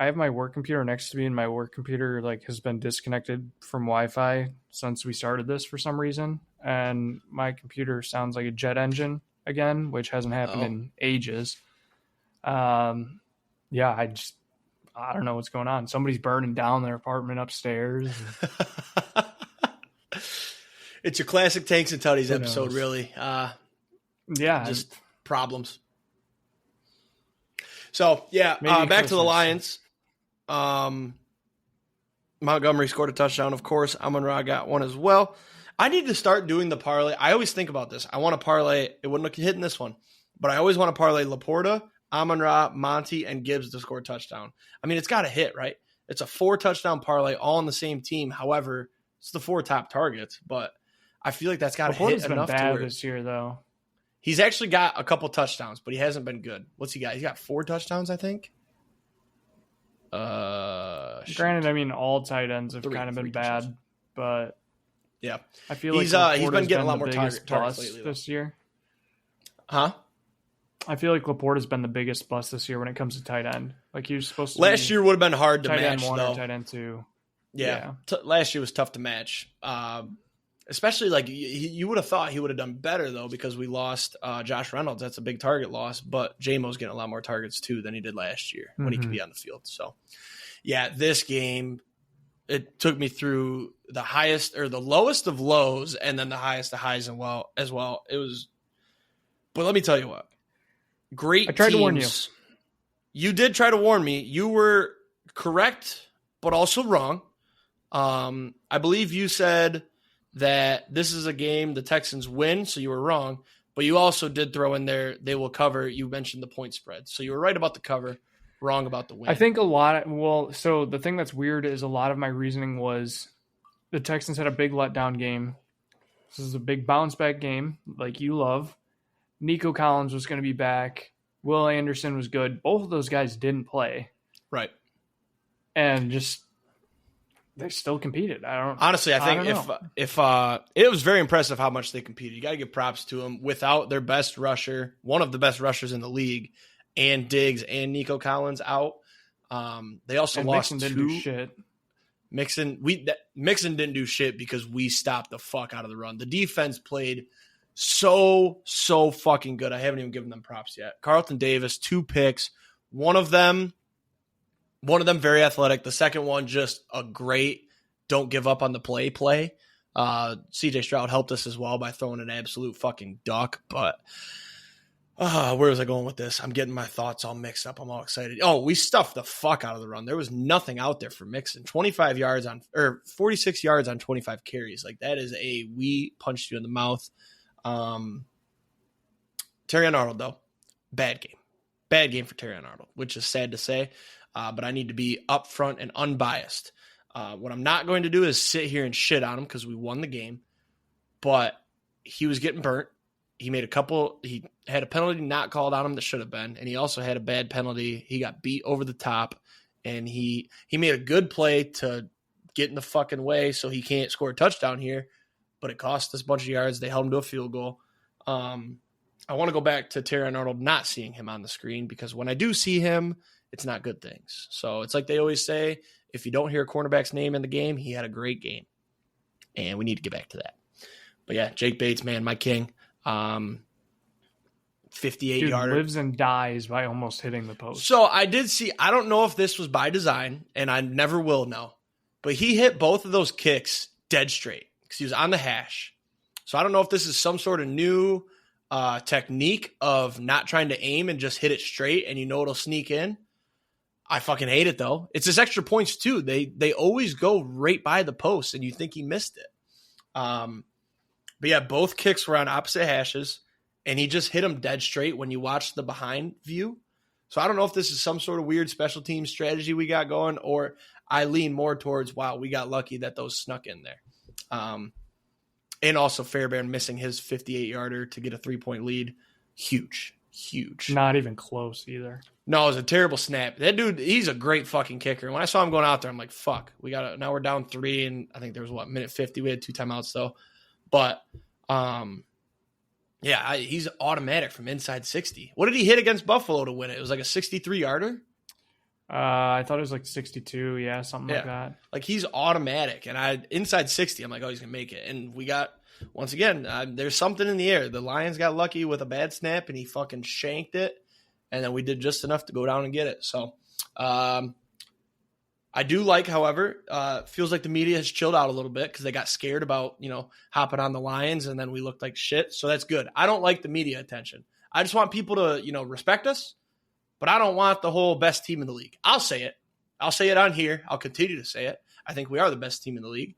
have my work computer next to me and my work computer has been disconnected from Wi-Fi since we started this for some reason. And my computer sounds like a jet engine again, which hasn't happened in ages. I don't know what's going on. Somebody's burning down their apartment upstairs. It's your classic Tanks and Tutties episode, really. Just problems. So, back to the Lions. Montgomery scored a touchdown, of course. Amon-Ra got one as well. I need to start doing the parlay. I always think about this. I want to parlay. It wouldn't look hitting this one, but I always want to parlay Laporta, Amon-Ra, Monty, and Gibbs to score a touchdown. I mean, it's got to hit, right? It's a 4-touchdown parlay all on the same team. However, it's the 4 top targets, but I feel like that's got to hit enough been bad to where this year, though. He's actually got a couple touchdowns, but he hasn't been good. What's he got? He's got 4 touchdowns, I think. Granted, I mean, all tight ends have kind of been bad, but Yeah. I feel he's like been getting a lot the more biggest targets bust lately, this year. Huh? I feel like Laporta's been the biggest bust this year when it comes to tight end. Like he was supposed to Last be year would have been hard to tight end match, 1 though. or tight end 2. Yeah. Last year was tough to match. Especially like you would have thought he would have done better, though, because we lost Josh Reynolds. That's a big target loss, but J-Mo's getting a lot more targets too than he did last year when he could be on the field. So yeah, this game, it took me through the highest or the lowest of lows and then the highest of highs as well. It was, but let me tell you what, great I tried teams. to warn you. You did try to warn me. You were correct, but also wrong. I believe you said that this is a game the Texans win, so you were wrong. But you also did throw in there they will cover. You mentioned the point spread. So you were right about the cover, wrong about the win. I think so the thing that's weird is a lot of my reasoning was the Texans had a big letdown game. This is a big bounce back game like you love. Nico Collins was going to be back. Will Anderson was good. Both of those guys didn't play. Right. And just they still competed. Honestly, I think if it was very impressive how much they competed. You got to give props to them. Without their best rusher, one of the best rushers in the league, and Diggs and Nico Collins out, they also lost Mixon two. didn't do shit. Mixon didn't do shit because we stopped the fuck out of the run. The defense played so fucking good. I haven't even given them props yet. Carlton Davis, 2 picks. One of them very athletic. The second one just a great don't give up on the play. CJ Stroud helped us as well by throwing an absolute fucking duck. But where was I going with this? I'm getting my thoughts all mixed up. I'm all excited. Oh, we stuffed the fuck out of the run. There was nothing out there for Mixon. 46 yards on 25 carries. Like that is we punched you in the mouth. Terry Arnold, though, bad game for Terry Arnold, which is sad to say, but I need to be upfront and unbiased. What I'm not going to do is sit here and shit on him because we won the game, but he was getting burnt. He had a penalty not called on him that should have been, and he also had a bad penalty. He got beat over the top, and he made a good play to get in the fucking way so he can't score a touchdown here, but it cost us a bunch of yards. They held him to a field goal. I want to go back to Terry Arnold not seeing him on the screen because when I do see him, it's not good things. So it's like they always say, if you don't hear a cornerback's name in the game, he had a great game. And we need to get back to that. But yeah, Jake Bates, man, my king. 58-yarder. Lives and dies by almost hitting the post. So I did see, I don't know if this was by design, and I never will know, but he hit both of those kicks dead straight because he was on the hash. So I don't know if this is some sort of new technique of not trying to aim and just hit it straight and it'll sneak in. I fucking hate it, though. It's his extra points, too. They always go right by the post, and you think he missed it. But yeah, both kicks were on opposite hashes, and he just hit them dead straight when you watch the behind view. So I don't know if this is some sort of weird special team strategy we got going, or I lean more towards, wow, we got lucky that those snuck in there. And also Fairbairn missing his 58-yarder to get a 3-point lead. Huge. Not even close either. No, it was a terrible snap. That dude, he's a great fucking kicker. And when I saw him going out there, I'm like, fuck, now we're down 3, and I think there was minute 50. We had 2 timeouts though. But yeah, he's automatic from inside 60. What did he hit against Buffalo to win it? It was like a 63-yarder. I thought it was like 62, yeah, something like that. Like he's automatic, and inside 60, I'm like, oh, he's gonna make it. And we got once again, there's something in the air. The Lions got lucky with a bad snap, and he fucking shanked it, and then we did just enough to go down and get it. So, I do like, however, feels like the media has chilled out a little bit because they got scared about hopping on the Lions, and then we looked like shit. So that's good. I don't like the media attention. I just want people to respect us. But I don't want the whole best team in the league. I'll say it. I'll say it on here. I'll continue to say it. I think we are the best team in the league.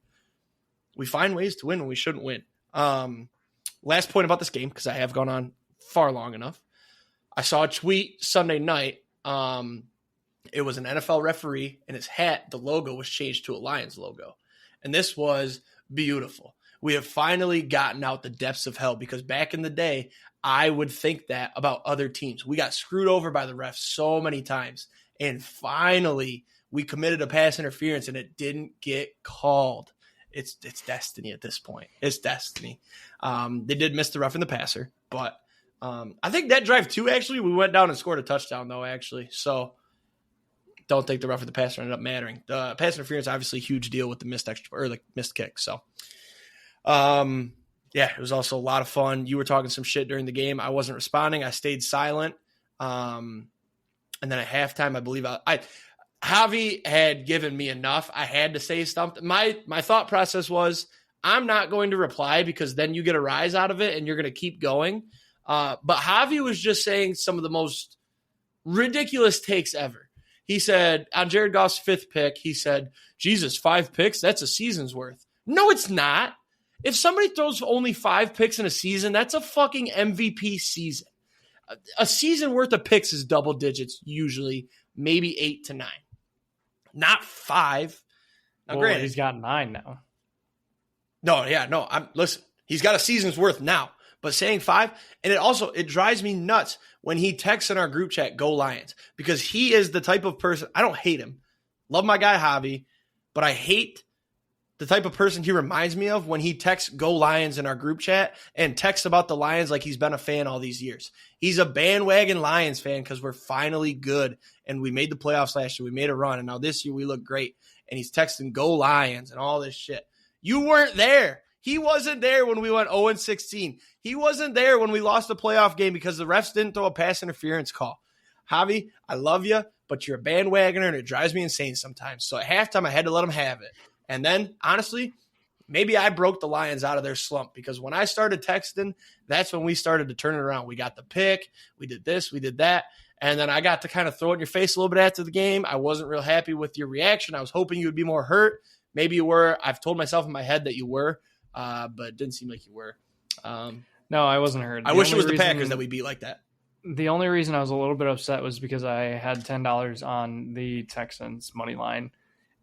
We find ways to win when we shouldn't win. Last point about this game, because I have gone on far long enough. I saw a tweet Sunday night. It was an NFL referee, and his hat, the logo was changed to a Lions logo. And this was beautiful. We have finally gotten out the depths of hell, because back in the day, I would think that about other teams. We got screwed over by the refs so many times. And finally, we committed a pass interference and it didn't get called. it's destiny at this point. It's destiny. They did miss the roughing the passer, but I think that drive too, actually, we went down and scored a touchdown though, actually. So don't think the roughing the passer ended up mattering. The pass interference, obviously a huge deal with the missed missed kick. So, yeah, it was also a lot of fun. You were talking some shit during the game. I wasn't responding. I stayed silent. And then at halftime, I believe Javi had given me enough. I had to say something. My thought process was, I'm not going to reply because then you get a rise out of it and you're going to keep going. But Javi was just saying some of the most ridiculous takes ever. He said, on Jared Goff's 5th pick, he said, Jesus, 5 picks? That's a season's worth. No, it's not. If somebody throws only 5 picks in a season, that's a fucking MVP season. A season worth of picks is double digits, usually, maybe 8 to 9. Not 5. Now, well, granted, he's got 9 now. No. Listen, he's got a season's worth now. But saying 5, and it drives me nuts when he texts in our group chat, "Go Lions," because he is the type of person. I don't hate him. Love my guy Javi, but I hate the type of person he reminds me of when he texts "Go Lions" in our group chat and texts about the Lions like he's been a fan all these years. He's a bandwagon Lions fan because we're finally good and we made the playoffs last year. We made a run, and now this year we look great. And he's texting "Go Lions" and all this shit. You weren't there. He wasn't there when we went 0-16. He wasn't there when we lost the playoff game because the refs didn't throw a pass interference call. Javi, I love you, but you're a bandwagoner, and it drives me insane sometimes. So at halftime, I had to let him have it. And then, honestly, maybe I broke the Lions out of their slump because when I started texting, that's when we started to turn it around. We got the pick. We did this. We did that. And then I got to kind of throw it in your face a little bit after the game. I wasn't real happy with your reaction. I was hoping you would be more hurt. Maybe you were. I've told myself in my head that you were. But it didn't seem like you were. No, I wasn't hurt. I wish it was the Packers that we beat like that. The only reason I was a little bit upset was because I had $10 on the Texans money line,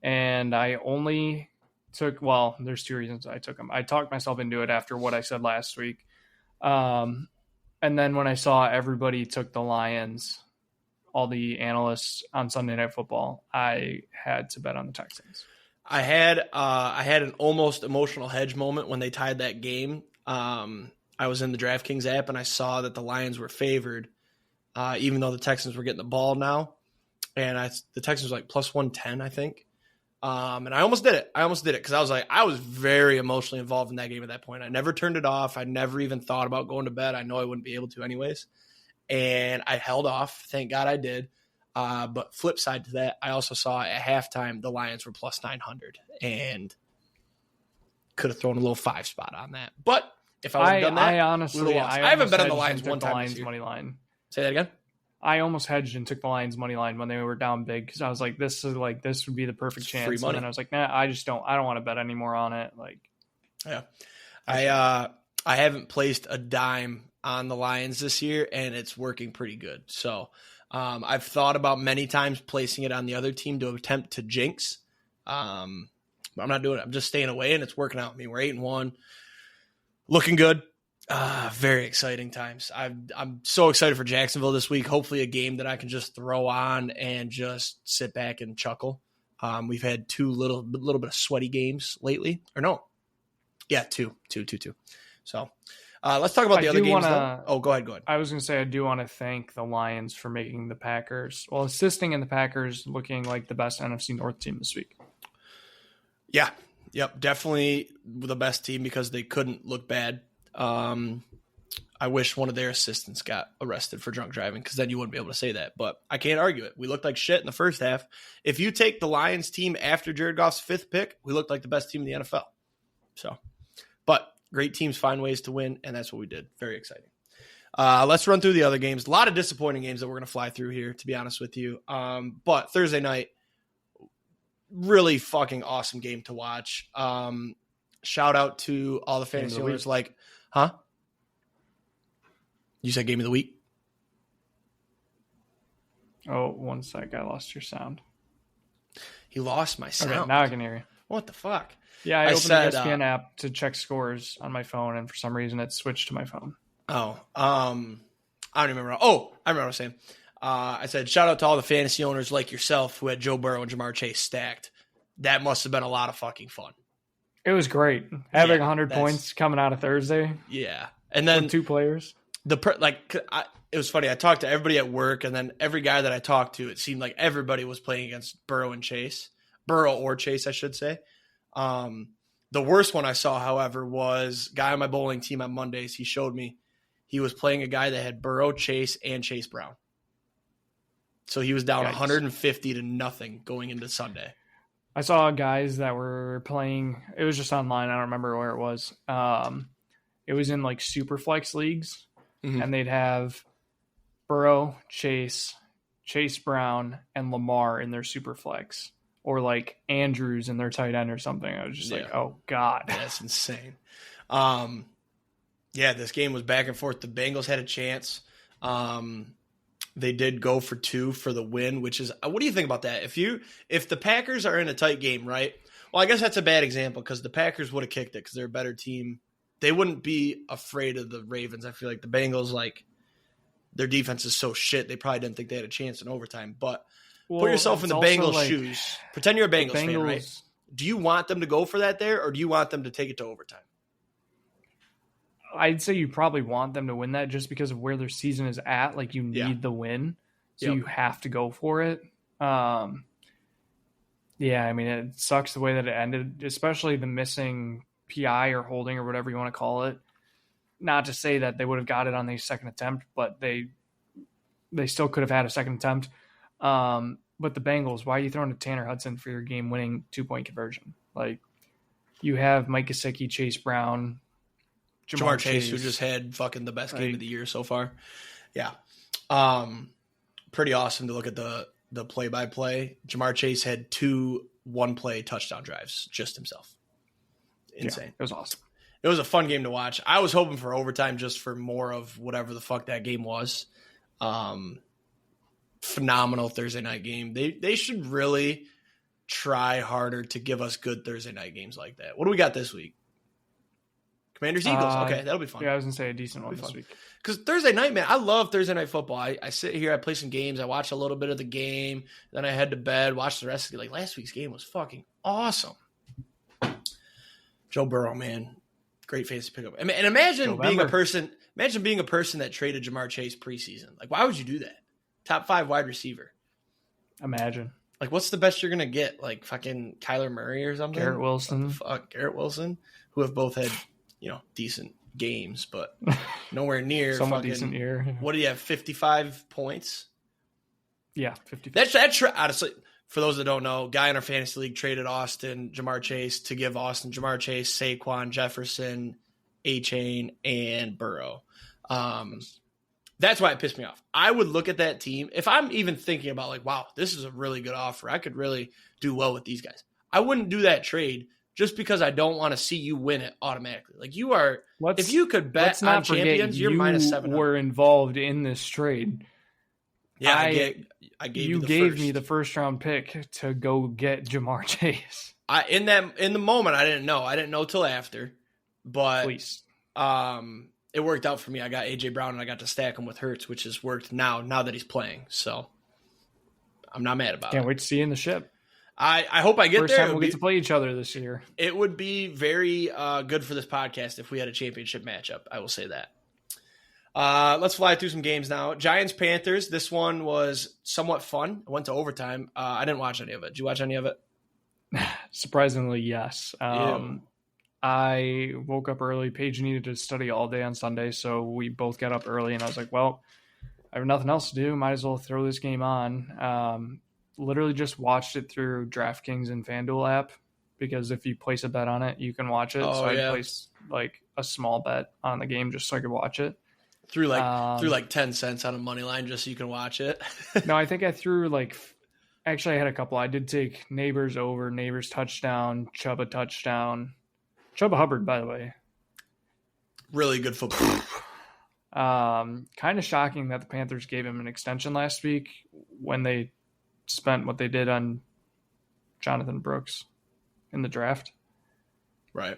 and I only took. Well, there's 2 reasons I took them. I talked myself into it after what I said last week, and then when I saw everybody took the Lions, all the analysts on Sunday Night Football, I had to bet on the Texans. I had an almost emotional hedge moment when they tied that game. I was in the DraftKings app and I saw that the Lions were favored, even though the Texans were getting the ball now. And the Texans were like plus 110, I think. And I almost did it. Because I was very emotionally involved in that game at that point. I never turned it off. I never even thought about going to bed. I know I wouldn't be able to anyways. And I held off. Thank God I did. But flip side to that, I also saw at halftime the Lions were plus 900 and could have thrown a little 5 spot on that. But if I would have done that, I haven't bet on the Lions one time this year. Money line. Say that again? I almost hedged and took the Lions money line when they were down big because I was like, this would be the perfect chance. Free money. And then I was like, nah, I don't want to bet anymore on it. Like, yeah, I haven't placed a dime on the Lions this year, and it's working pretty good. So. I've thought about many times placing it on the other team to attempt to jinx. But I'm not doing it. I'm just staying away, and it's working out. I mean, we're 8-1, looking good. Very exciting times. I'm so excited for Jacksonville this week. Hopefully, a game that I can just throw on and just sit back and chuckle. We've had 2 little bit of sweaty games lately, or no? Yeah, two. So. Let's talk about the other games. Oh, go ahead. I was going to say I do want to thank the Lions for making the Packers, assisting in the Packers looking like the best NFC North team this week. Yeah, yep, definitely the best team because they couldn't look bad. I wish one of their assistants got arrested for drunk driving because then you wouldn't be able to say that. But I can't argue it. We looked like shit in the first half. If you take the Lions team after Jared Goff's 5th pick, we looked like the best team in the NFL. So, but great teams find ways to win, and that's what we did. Very exciting. Let's run through the other games. A lot of disappointing games that we're going to fly through here, to be honest with you. But Thursday night, really fucking awesome game to watch. Shout out to all the fantasy owners like, huh? You said game of the week? Oh, one sec. I lost your sound. He lost my sound. Okay, now I can hear you. What the fuck? Yeah, I opened the ESPN app to check scores on my phone, and for some reason it switched to my phone. Oh, I don't remember. Oh, I remember what I was saying. I said, shout out to all the fantasy owners like yourself who had Joe Burrow and Jamar Chase stacked. That must have been a lot of fucking fun. It was great having 100 points coming out of Thursday. Yeah, and then with 2 players. It was funny. I talked to everybody at work, and then every guy that I talked to, it seemed like everybody was playing against Burrow or Chase, I should say. The worst one I saw, however, was a guy on my bowling team on Mondays. He showed me he was playing a guy that had Burrow, Chase, and Chase Brown. So he was down 150 to nothing going into Sunday. I saw guys that were playing. It was just online. I don't remember where it was. It was in like super flex leagues, and they'd have Burrow, Chase Brown, and Lamar in their super flex, or like Andrews in their tight end or something. I was just like, oh God, that's insane. This game was back and forth. The Bengals had a chance. They did go for 2 for the win, which is, what do you think about that? If the Packers are in a tight game, right? Well, I guess that's a bad example because the Packers would have kicked it because they're a better team. They wouldn't be afraid of the Ravens. I feel like the Bengals, their defense is so shit. They probably didn't think they had a chance in overtime. But put yourself in the Bengals' shoes. Pretend you're a Bengals fan, right? Do you want them to go for that there, or do you want them to take it to overtime? I'd say you probably want them to win that just because of where their season is at. Like, you need the win, so you have to go for it. I mean, it sucks the way that it ended, especially the missing PI or holding or whatever you want to call it. Not to say that they would have got it on the second attempt, but they still could have had a second attempt. But the Bengals, why are you throwing to Tanner Hudson for your game-winning 2-point conversion? Like, you have Mike Gesicki, Chase Brown, Jamar Chase, who just had fucking the best game of the year so far. Yeah. Pretty awesome to look at the play-by-play. Jamar Chase had 2 one-play touchdown drives just himself. Insane. Yeah, it was awesome. It was a fun game to watch. I was hoping for overtime just for more of whatever the fuck that game was. Phenomenal Thursday night game. They should really try harder to give us good Thursday night games like that. What do we got this week? Commanders Eagles. Okay, that'll be fun. Yeah, I was gonna say a decent one this week. Because Thursday night, man, I love Thursday night football. I sit here, I play some games, I watch a little bit of the game, then I head to bed, watch the rest of it. Like, last week's game was fucking awesome. Joe Burrow, man, great fantasy pickup. And imagine being a person that traded Jamar Chase preseason. Like, why would you do that? Top 5 wide receiver. Imagine. Like, what's the best you're gonna get? Like, fucking Kyler Murray or something? Garrett Wilson. Garrett Wilson, who have both had, decent games, but nowhere near somewhat decent year. What do you have? 55 points. Yeah, 55. That's honestly, for those that don't know, guy in our fantasy league traded Austin Jamar Chase to give Austin Jamar Chase, Saquon, Jefferson, A-Chain, and Burrow. That's why it pissed me off. I would look at that team if I'm even thinking about like, wow, this is a really good offer. I could really do well with these guys. I wouldn't do that trade just because I don't want to see you win it automatically. Like, you are, if you could bet on champions, you're -7. Were involved in this trade. Yeah, I gave you me the first round pick to go get Jamar Chase. In the moment, I didn't know. I didn't know till after, but Please. It worked out for me. I got AJ Brown and I got to stack him with Hurts, which has worked now that he's playing. So I'm not mad about it. Can't wait to see you in the ship. I hope I get First there. time we'll get to play each other this year. It would be very good for this podcast if we had a championship matchup. I will say that. Let's fly through some games now. Giants-Panthers. This one was somewhat fun. It went to overtime. I didn't watch any of it. Did you watch any of it? Surprisingly, yes. I woke up early. Paige needed to study all day on Sunday, so we both got up early, and I was like, well, I have nothing else to do. Might as well throw this game on. Literally just watched it through DraftKings and FanDuel app, because if you place a bet on it, you can watch it. Oh, so I placed like a small bet on the game just so I could watch it. Threw like 10 cents on a money line just so you can watch it. No, I think I threw actually I had a couple. I did take Neighbors over, Neighbors touchdown, Chuba touchdown. Chuba Hubbard, by the way. Really good football. Kind of shocking that the Panthers gave him an extension last week when they spent what they did on Jonathan Brooks in the draft. Right.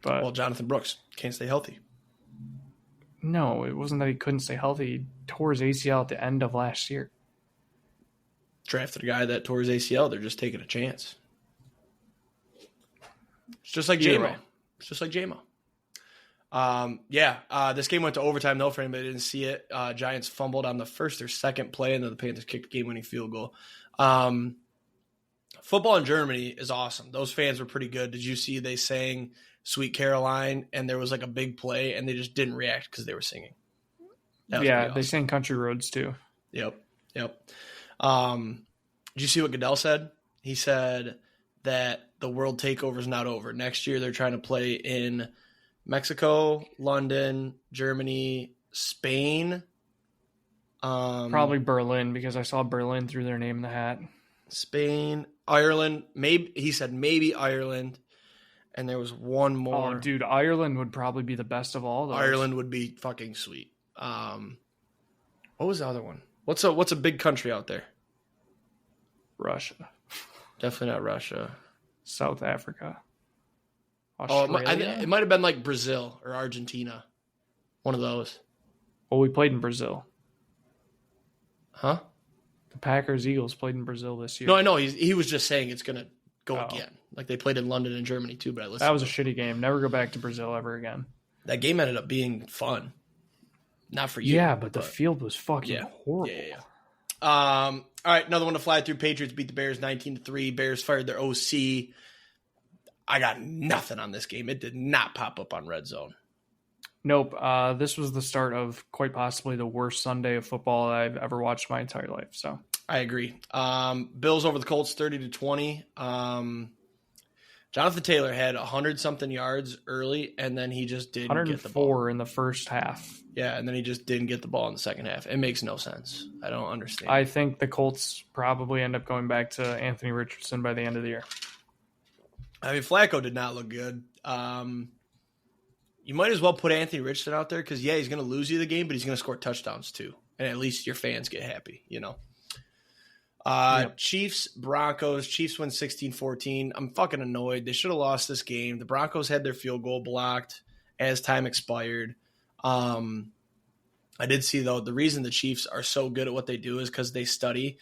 But well, Jonathan Brooks can't stay healthy. No, it wasn't that he couldn't stay healthy. He tore his ACL at the end of last year. Drafted a guy that tore his ACL. They're just taking a chance. It's just like Either JMO. way. It's just like JMO. This game went to overtime, though, for anybody that didn't see it. Giants fumbled on the first or second play, and then the Panthers kicked the game-winning field goal. Football in Germany is awesome. Those fans were pretty good. Did you see they sang Sweet Caroline, and there was like a big play, and they just didn't react because they were singing? Yeah, they sang Country Roads, too. Yep. Did you see what Goodell said? He said that the world takeover is not over. Next year, they're trying to play in Mexico, London, Germany, Spain. Probably Berlin, because I saw Berlin threw their name in the hat. Spain, Ireland, maybe he said maybe Ireland, and there was one more. Oh, dude, Ireland would probably be the best of all those. Ireland would be fucking sweet. What was the other one? What's a big country out there? Russia. Definitely not Russia. South Africa. Australia? It might have been like Brazil or Argentina. One of those. Well, we played in Brazil. Huh? The Packers-Eagles played in Brazil this year. No, I know. He was just saying it's going to go again. Like they played in London and Germany too, but that was a shitty game. Never go back to Brazil ever again. That game ended up being fun. Not for you. Yeah, but the field was fucking horrible. Yeah. All right, another one to fly through. Patriots beat the Bears 19-3. Bears fired their OC. I got nothing on this game. It did not pop up on Red Zone. Nope. This was the start of quite possibly the worst Sunday of football I've ever watched my entire life. So I agree. Bills over the Colts 30-20. Jonathan Taylor had 100-something yards early, and then he just didn't get the ball. 104 in the first half. Yeah, and then he just didn't get the ball in the second half. It makes no sense. I don't understand. I think the Colts probably end up going back to Anthony Richardson by the end of the year. I mean, Flacco did not look good. You might as well put Anthony Richardson out there because, he's going to lose you the game, but he's going to score touchdowns too. And at least your fans get happy, Yep. Chiefs, Broncos. Chiefs win 16-14. I'm fucking annoyed. They should have lost this game. The Broncos had their field goal blocked as time expired. I did see, though, the reason the Chiefs are so good at what they do is because they study.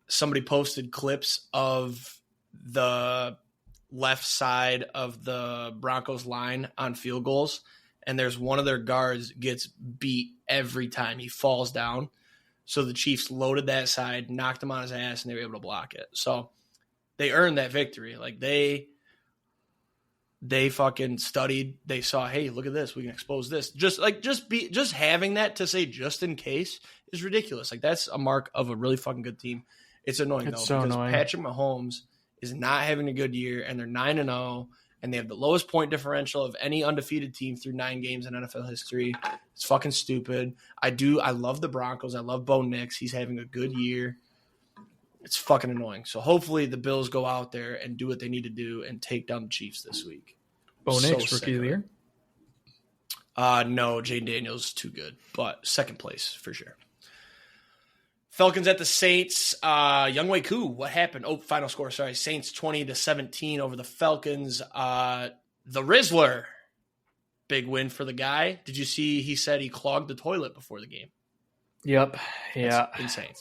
Somebody posted clips of the left side of the Broncos line on field goals, and there's one of their guards gets beat every time he falls down. So the Chiefs loaded that side, knocked him on his ass, and they were able to block it. So they earned that victory. Like they fucking studied. They saw, hey, look at this. We can expose this. Just having that to say just in case is ridiculous. Like that's a mark of a really fucking good team. It's annoying because Patrick Mahomes is not having a good year, and they're 9-0, and they have the lowest point differential of any undefeated team through 9 games in NFL history. It's fucking stupid. I love the Broncos. I love Bo Nix. He's having a good year. It's fucking annoying. So hopefully the Bills go out there and do what they need to do and take down the Chiefs this week. Bo Nix, rookie of the year? No, Jaden Daniels is too good, but second place for sure. Falcons at the Saints. Younghoe Koo, what happened? Oh, final score, sorry. Saints 20-17 over the Falcons. The Rizzler, big win for the guy. Did you see he said he clogged the toilet before the game? Yep. Yeah. That's insane.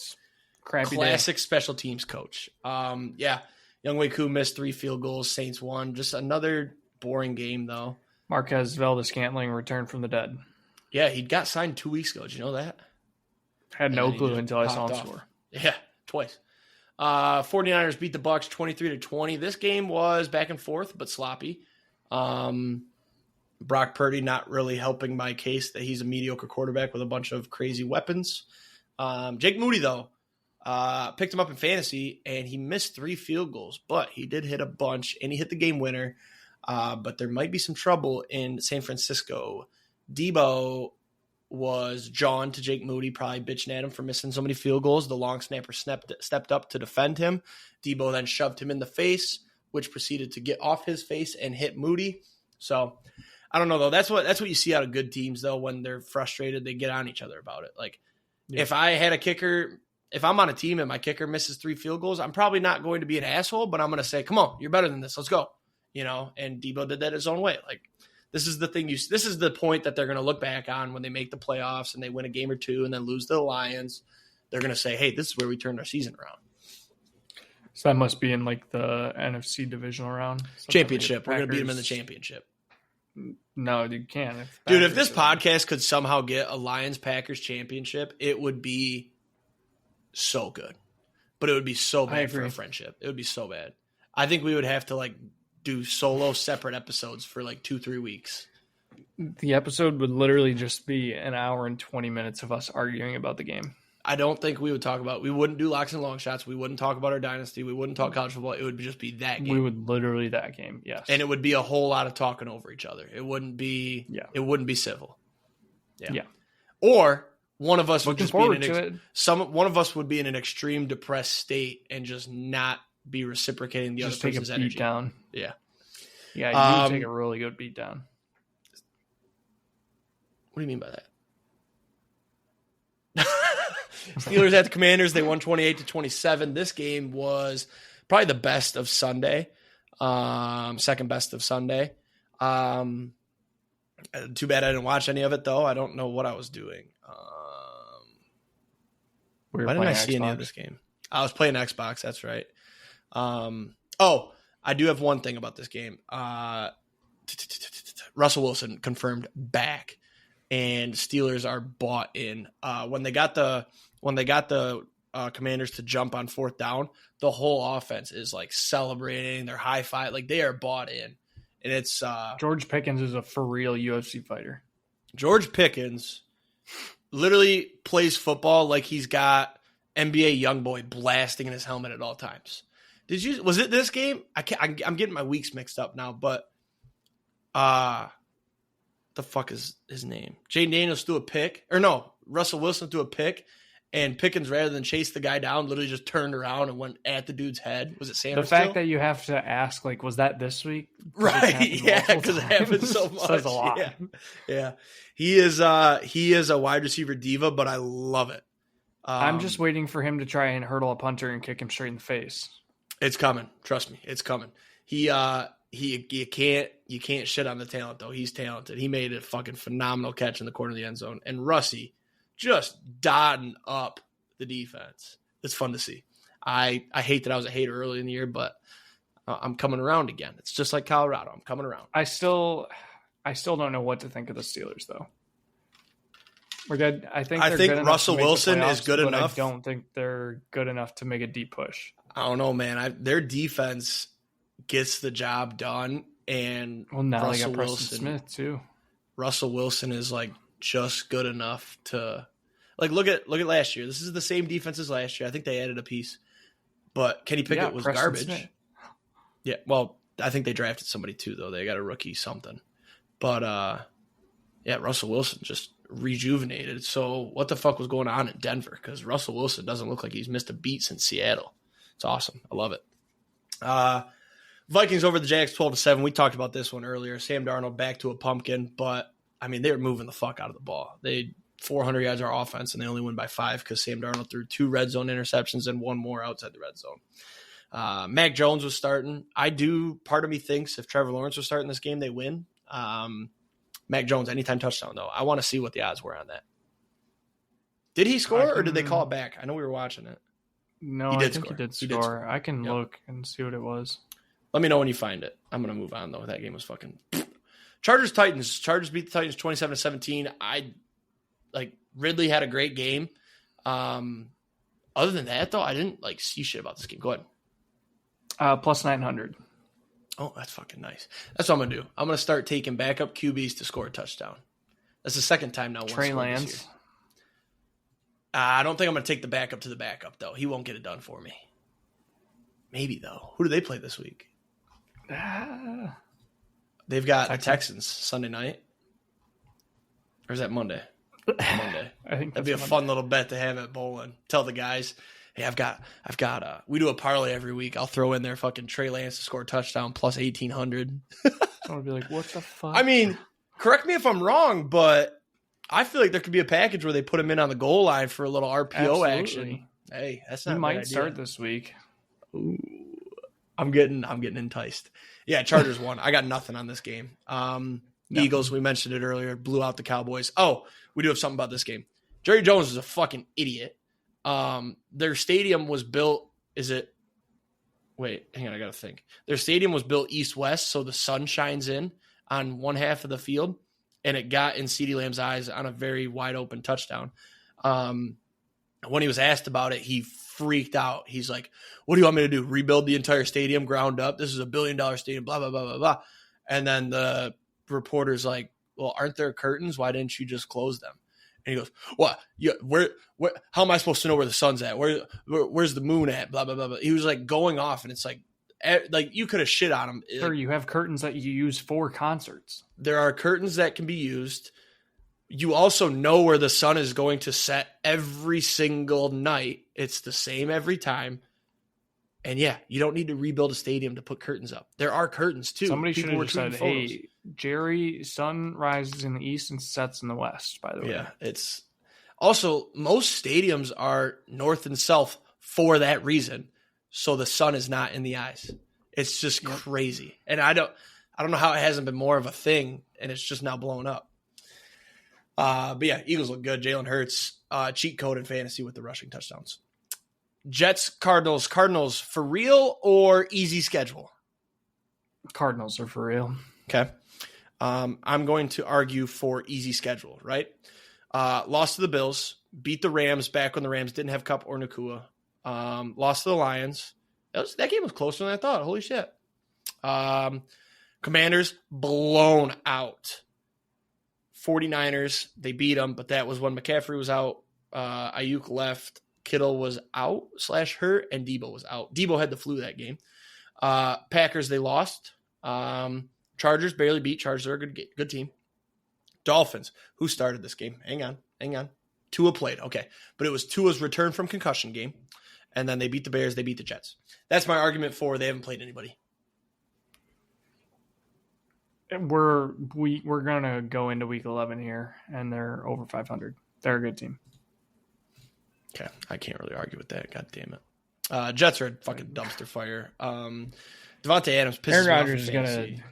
Crappy Classic day. Special teams coach. Younghoe Koo missed 3 field goals. Saints won. Just another boring game, though. Marquez Valdes-Scantling returned from the dead. Yeah, he got signed 2 weeks ago. Did you know that? Had no clue until I saw him score. Yeah, twice. 49ers beat the Bucs 23-20. This game was back and forth, but sloppy. Brock Purdy not really helping my case that he's a mediocre quarterback with a bunch of crazy weapons. Jake Moody, though, picked him up in fantasy, and he missed 3 field goals, but he did hit a bunch, and he hit the game winner. But there might be some trouble in San Francisco. Debo was John to Jake Moody, probably bitching at him for missing so many field goals. The long snapper stepped up to defend him. Debo then shoved him in the face, which proceeded to get off his face and hit Moody. So I don't know, though. That's what you see out of good teams, though. When they're frustrated, they get on each other about it. Like if I had a kicker, if I'm on a team and my kicker misses 3 field goals, I'm probably not going to be an asshole, but I'm going to say, come on, you're better than this. Let's go. And Debo did that his own way. Like, this is the thing. This is the point that they're going to look back on when they make the playoffs and they win a game or two and then lose to the Lions. They're going to say, "Hey, this is where we turned our season around." So that must be in like the NFC divisional round. Championship. We're going to beat them in the championship. No, you can't. Dude, if this podcast could somehow get a Lions-Packers championship, it would be so good. But it would be so bad for a friendship. It would be so bad. I think we would have to like do solo separate episodes for like 2-3 weeks. The episode would literally just be an hour and 20 minutes of us arguing about the game. I don't think we would talk about. We wouldn't do locks and long shots. We wouldn't talk about our dynasty. We wouldn't talk college football. It would just be that game. We would literally that game, yes. And it would be a whole lot of talking over each other. It wouldn't be. Yeah. It wouldn't be civil. Yeah. Or one of us would just be one of us would be in an extreme depressed state and just not be reciprocating the other person's energy. Beat down. Yeah. Yeah, you would take a really good beat down. What do you mean by that? Steelers at the Commanders. They won 28-27. This game was probably the best of Sunday. Second best of Sunday. Too bad I didn't watch any of it, though. I don't know what I was doing. Why didn't I see any of this game? I was playing Xbox. That's right. I do have one thing about this game. Russell Wilson confirmed back, and Steelers are bought in. When they got the Commanders to jump on fourth down, the whole offense is like celebrating. They're high five, like they are bought in. And it's George Pickens is a for real UFC fighter. George Pickens literally plays football like he's got NBA YoungBoy blasting in his helmet at all times. Was it this game? I'm getting my weeks mixed up now, but the fuck is his name? Jaden Daniels threw a pick, or no, Russell Wilson threw a pick, and Pickens, rather than chase the guy down, literally just turned around and went at the dude's head. Was it Sanders? The fact that you have to ask, like, was that this week? Right, yeah, because it happened so much. Says a lot. Yeah. He is a wide receiver diva, but I love it. I'm just waiting for him to try and hurdle a punter and kick him straight in the face. It's coming. Trust me, it's coming. You can't shit on the talent though. He's talented. He made a fucking phenomenal catch in the corner of the end zone, and Russie just dotting up the defense. It's fun to see. I hate that I was a hater early in the year, but I'm coming around again. It's just like Colorado. I'm coming around. I still don't know what to think of the Steelers though. We're good. I think Russell Wilson is good enough. I don't think they're good enough to make a deep push. I don't know, man. Their defense gets the job done, and now Russell they got Preston Smith too. Russell Wilson is like just good enough to like look at last year. This is the same defense as last year. I think they added a piece, but Kenny Pickett was Preston garbage. Smith. Yeah, well, I think they drafted somebody too, though. They got a rookie something, but Russell Wilson just rejuvenated. So what the fuck was going on in Denver? Because Russell Wilson doesn't look like he's missed a beat since Seattle. It's awesome. I love it. Vikings over the Jags 12-7. We talked about this one earlier. Sam Darnold back to a pumpkin, but I mean, they were moving the fuck out of the ball. They 400 yards of offense, and they only win by 5 because Sam Darnold threw 2 red zone interceptions and 1 more outside the red zone. Mac Jones was starting. Part of me thinks if Trevor Lawrence was starting this game, they win. Mac Jones, anytime touchdown, though. I want to see what the odds were on that. Did he score, or did they call it back? I know we were watching it. No, I think he did score. I can look and see what it was. Let me know when you find it. I'm going to move on, though. That game was fucking... Chargers-Titans. Chargers beat the Titans 27-17. Ridley had a great game. Other than that, though, I didn't, see shit about this game. Go ahead. Plus 900. Oh, that's fucking nice. That's what I'm going to do. I'm going to start taking backup QBs to score a touchdown. That's the second time now. Trey Lance. I don't think I'm going to take the backup to the backup, though. He won't get it done for me. Maybe, though. Who do they play this week? They've got the Texans Sunday night. Or is that Monday? Monday. I think that'd be a fun little bet to have at bowling. Tell the guys, hey, we do a parlay every week. I'll throw in there fucking Trey Lance to score a touchdown plus 1,800. I would be like, what the fuck? I mean, correct me if I'm wrong, but I feel like there could be a package where they put him in on the goal line for a little RPO action. Hey, that's not. He might start this week. Ooh, I'm getting enticed. Yeah, Chargers won. I got nothing on this game. Eagles, we mentioned it earlier, blew out the Cowboys. Oh, we do have something about this game. Jerry Jones is a fucking idiot. Their stadium was built. Is it Wait, hang on, I got to think. Their stadium was built east-west, so the sun shines in on one half of the field, and it got in CeeDee Lamb's eyes on a very wide-open touchdown. When he was asked about it, he freaked out. He's like, what do you want me to do? Rebuild the entire stadium ground up? This is $1 billion stadium, blah, blah, blah, blah, blah. And then the reporter's like, well, aren't there curtains? Why didn't you just close them? And he goes, what? Yeah, where, how am I supposed to know where the sun's at? Where's the moon at? Blah, blah, blah, blah. He was like going off, and it's like you could have shit on him. Sure, you have curtains that you use for concerts. There are curtains that can be used. You also know where the sun is going to set every single night. It's the same every time. And yeah, you don't need to rebuild a stadium to put curtains up. There are curtains too. Somebody should have said, hey, Jerry, sun rises in the east and sets in the west, by the way. Yeah, it's also most stadiums are north and south for that reason. So the sun is not in the eyes. It's just crazy. And I don't know how it hasn't been more of a thing, and it's just now blowing up. But yeah, Eagles look good. Jalen Hurts, cheat code in fantasy with the rushing touchdowns. Jets, Cardinals for real or easy schedule? Cardinals are for real. Okay. I'm going to argue for easy schedule, right? Lost to the Bills, beat the Rams back when the Rams didn't have Kupp or Nakua. Lost to the Lions. That game was closer than I thought. Holy shit. Commanders blown out. 49ers, they beat them, but that was when McCaffrey was out. Ayuk left. Kittle was out / hurt, and Debo was out. Debo had the flu that game. Packers, they lost. Chargers barely beat. Chargers are a good team. Dolphins, who started this game? Hang on. Tua played. Okay. But it was Tua's return from concussion game. And then they beat the Bears. They beat the Jets. That's my argument for they haven't played anybody. We're going to go into week 11 here, and they're over 500. They're a good team. Okay. I can't really argue with that. God damn it. Jets are a fucking dumpster fire. Devontae Adams pisses me off.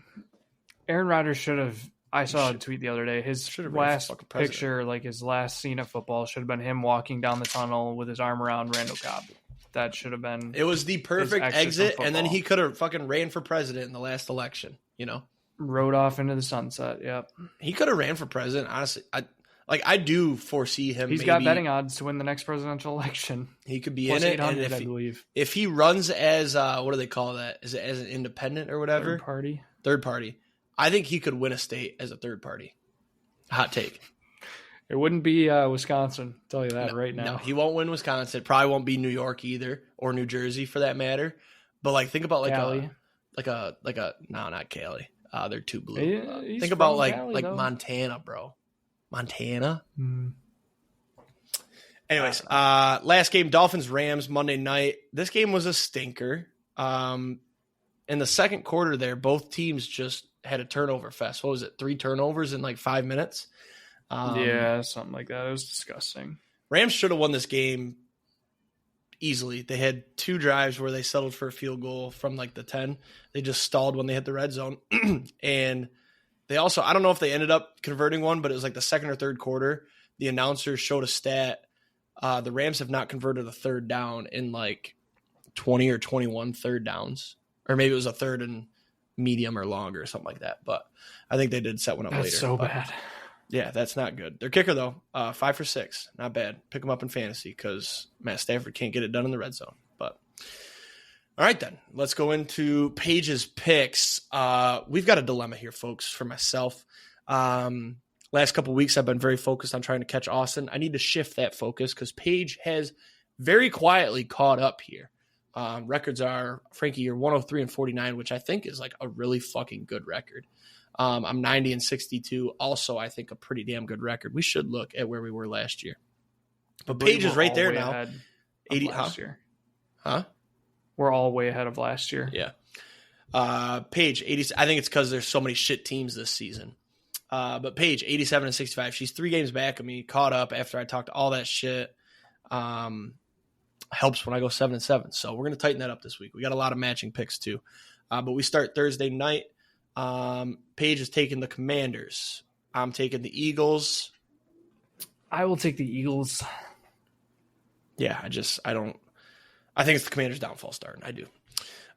Aaron Rodgers should have. I saw a tweet the other day. His last picture, like his last scene of football, should have been him walking down the tunnel with his arm around Randall Cobb. That should have been. It was the perfect exit, and then he could have fucking ran for president in the last election. You know, rode off into the sunset. Yep, he could have ran for president. Honestly, I do foresee him. He's got betting odds to win the next presidential election. He could be in it, and I believe if he runs as what do they call that? Is it as an independent or whatever? Third party. I think he could win a state as a third party. Hot take. It wouldn't be Wisconsin, I'll tell you that right now. No, he won't win Wisconsin. Probably won't be New York either, or New Jersey for that matter. But like, think about Cali. No, not Cali. They're too blue. Think about Cali, though. Montana, bro. Montana. Anyways, last game, Dolphins-Rams Monday night. This game was a stinker. In the second quarter there, both teams just had a turnover fest. What was it? 3 turnovers in like 5 minutes? Yeah, something like that. It was disgusting. Rams should have won this game easily. They had 2 drives where they settled for a field goal from like the 10. They just stalled when they hit the red zone. And they also, I don't know if they ended up converting one, but it was like the second or third quarter. The announcer showed a stat. The Rams have not converted a third down in like 20 or 21 third downs. Or maybe it was a third and medium or longer or something like that. But I think they did set one up later. That's so bad. Yeah, that's not good. Their kicker, though, 5 for 6. Not bad. Pick him up in fantasy because Matt Stafford can't get it done in the red zone. But all right, then. Let's go into Paige's picks. We've got a dilemma here, folks, for myself. Last couple weeks, I've been very focused on trying to catch Austin. I need to shift that focus because Paige has very quietly caught up here. Records are, Franke, you're 103-49, which I think is like a really fucking good record. I'm 90-62, also I think a pretty damn good record. We should look at where we were last year. But Paige is right there now. 80 last year. Huh? We're all way ahead of last year. Yeah. Paige 80. I think it's because there's so many shit teams this season. But Paige 87-65. She's 3 games back of me, caught up after I talked all that shit. Helps when I go 7-7. So we're gonna tighten that up this week. We got a lot of matching picks too. But we start Thursday night. Paige is taking the Commanders. I'm taking the Eagles. I will take the Eagles. Yeah, I think it's the Commanders' downfall starting. I do.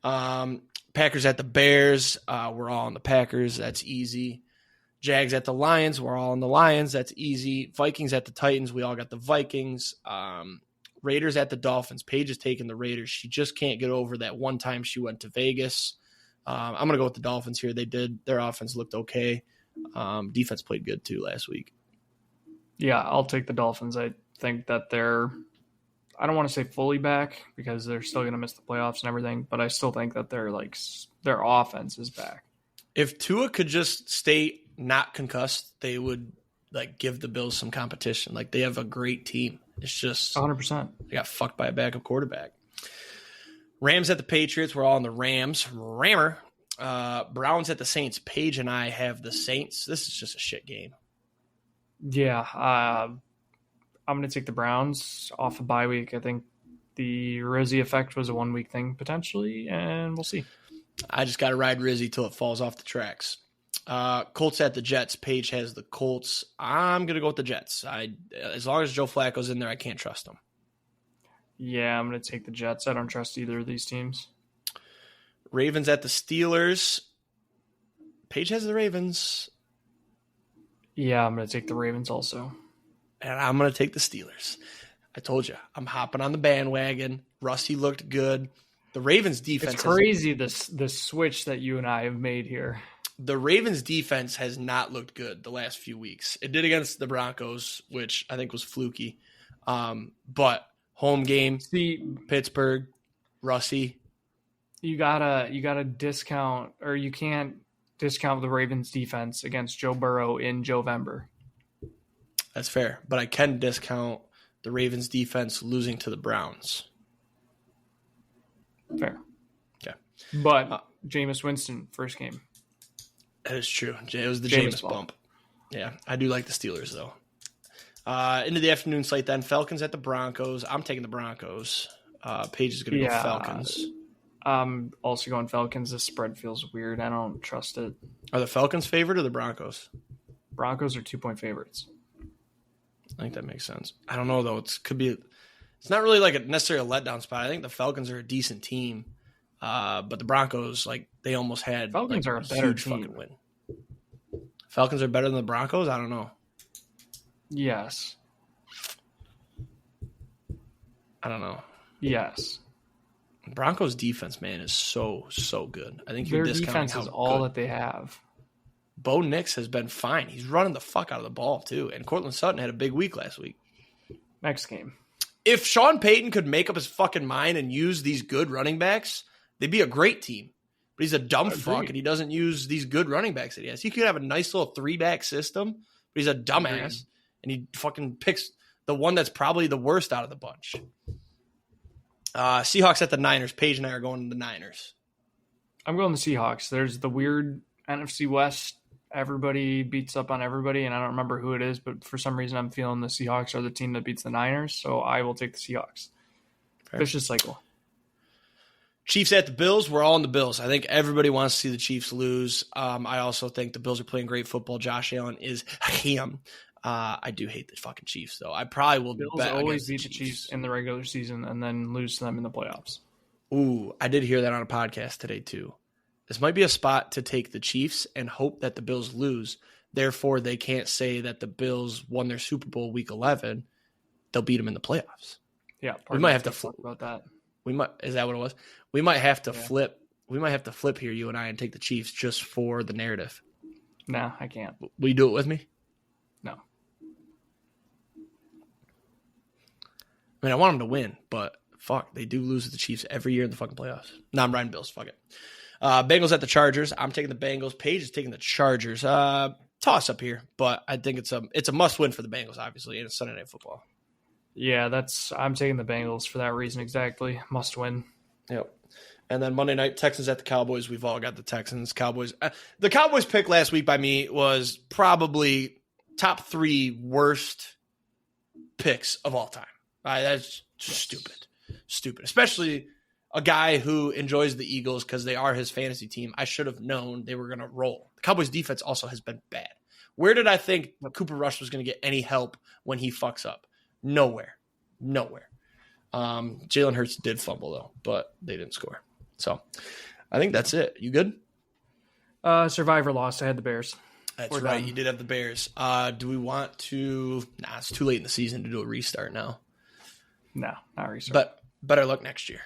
Packers at the Bears. We're all on the Packers. That's easy. Jags at the Lions. We're all on the Lions. That's easy. Vikings at the Titans. We all got the Vikings. Raiders at the Dolphins. Paige is taking the Raiders. She just can't get over that one time she went to Vegas. I'm going to go with the Dolphins here. Their offense looked okay. Defense played good too last week. Yeah, I'll take the Dolphins. I think that I don't want to say fully back because they're still going to miss the playoffs and everything, but I still think that their offense is back. If Tua could just stay not concussed, they would give the Bills some competition. They have a great team. It's just 100%. They got fucked by a backup quarterback. Rams at the Patriots. We're all on the Rams. Rammer. Browns at the Saints. Paige and I have the Saints. This is just a shit game. Yeah, I'm going to take the Browns off a bye week. I think the Rizzy effect was a 1 week thing potentially, and we'll see. I just got to ride Rizzy till it falls off the tracks. Colts at the Jets. Paige has the Colts. I'm going to go with the Jets. As long as Joe Flacco's in there, I can't trust him. Yeah, I'm going to take the Jets. I don't trust either of these teams. Ravens at the Steelers. Paige has the Ravens. Yeah, I'm going to take the Ravens also. And I'm going to take the Steelers. I told you, I'm hopping on the bandwagon. Rusty looked good. The Ravens defense. It's crazy the switch that you and I have made here. The Ravens defense has not looked good the last few weeks. It did against the Broncos, which I think was fluky. But home game, Pittsburgh, Rusty. You gotta discount, or you can't discount the Ravens defense against Joe Burrow in Jovember. That's fair, but I can discount the Ravens defense losing to the Browns. Fair. Okay. But Jameis Winston, first game. That is true. It was the Jameis bump. Yeah, I do like the Steelers, though. Into the afternoon slate then. Falcons at the Broncos. I'm taking the Broncos. Paige is going to go Falcons. I'm also going Falcons. This spread feels weird. I don't trust it. Are the Falcons favored or the Broncos? Broncos are 2-point favorites. I think that makes sense. I don't know, though. It's not really necessarily a letdown spot. I think the Falcons are a decent team. But the Broncos, they almost had Falcons are a better huge team. fucking win. Falcons are better than the Broncos? I don't know. Yes. I don't know. Yes. Broncos defense, man, is so good. I think you're their discounting defense is how all good. that they have. Bo Nix has been fine. He's running the fuck out of the ball, too. And Cortland Sutton had a big week last week. Next game. If Sean Payton could make up his fucking mind and use these good running backs, they'd be a great team. But he's a dumb fuck, and he doesn't use these good running backs that he has. He could have a nice little 3-back system, but he's a dumbass, and he fucking picks the one that's probably the worst out of the bunch. Seahawks at the Niners. Paige and I are going to the Niners. I'm going the Seahawks. There's the weird NFC West. Everybody beats up on everybody, and I don't remember who it is, but for some reason I'm feeling the Seahawks are the team that beats the Niners, so I will take the Seahawks. Fair. Vicious cycle. Chiefs at the Bills. We're all in the Bills. I think everybody wants to see the Chiefs lose. I also think the Bills are playing great football. Josh Allen is him. I do hate the fucking Chiefs, though. I probably will Bills bet always against beat the Chiefs in the regular season and then lose to them in the playoffs. Ooh, I did hear that on a podcast today, too. This might be a spot to take the Chiefs and hope that the Bills lose. Therefore, they can't say that the Bills won their Super Bowl week 11. They'll beat them in the playoffs. Yeah, we might have to flip about that. Is that what it was? We might have to flip. We might have to flip here, you and I, and take the Chiefs just for the narrative. No, I can't. Will you do it with me? No. I mean, I want them to win, but fuck, they do lose to the Chiefs every year in the fucking playoffs. No, I'm riding Bills. Fuck it. Bengals at the Chargers. I'm taking the Bengals. Paige is taking the Chargers. Toss up here, but I think it's a must win for the Bengals, obviously, and it's Sunday Night Football. Yeah, I'm taking the Bengals for that reason exactly. Must win. Yep. And then Monday night, Texans at the Cowboys. We've all got the Texans. Cowboys. The Cowboys pick last week by me was probably top 3 worst picks of all time. That's stupid. Stupid. Especially a guy who enjoys the Eagles because they are his fantasy team. I should have known they were going to roll. The Cowboys defense also has been bad. Where did I think Cooper Rush was going to get any help when he fucks up? Nowhere. Jalen Hurts did fumble, though, but they didn't score. So I think that's it. You good? Survivor lost. I had the Bears. That's We're right. done. You did have the Bears. Do we want to? Nah, it's too late in the season to do a restart now. No, not research. But better luck next year.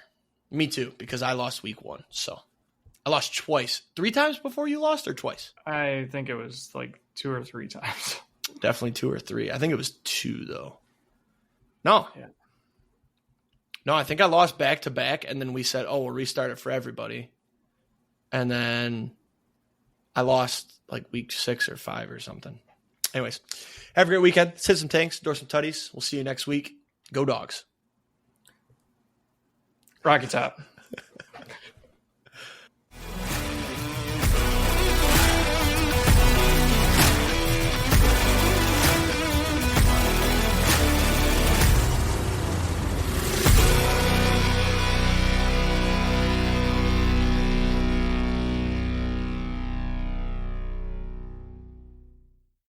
Me too, because I lost week 1. So I lost twice. 3 times before you lost, or twice? I think it was like 2 or 3 times. Definitely 2 or 3. I think it was 2 though. No. Yeah. No, I think I lost back to back, and then we said, "Oh, we'll restart it for everybody." And then I lost like week 6 or 5 or something. Anyways, have a great weekend. Sit some tanks, door some tutties. We'll see you next week. Go Dogs. Rocky Top.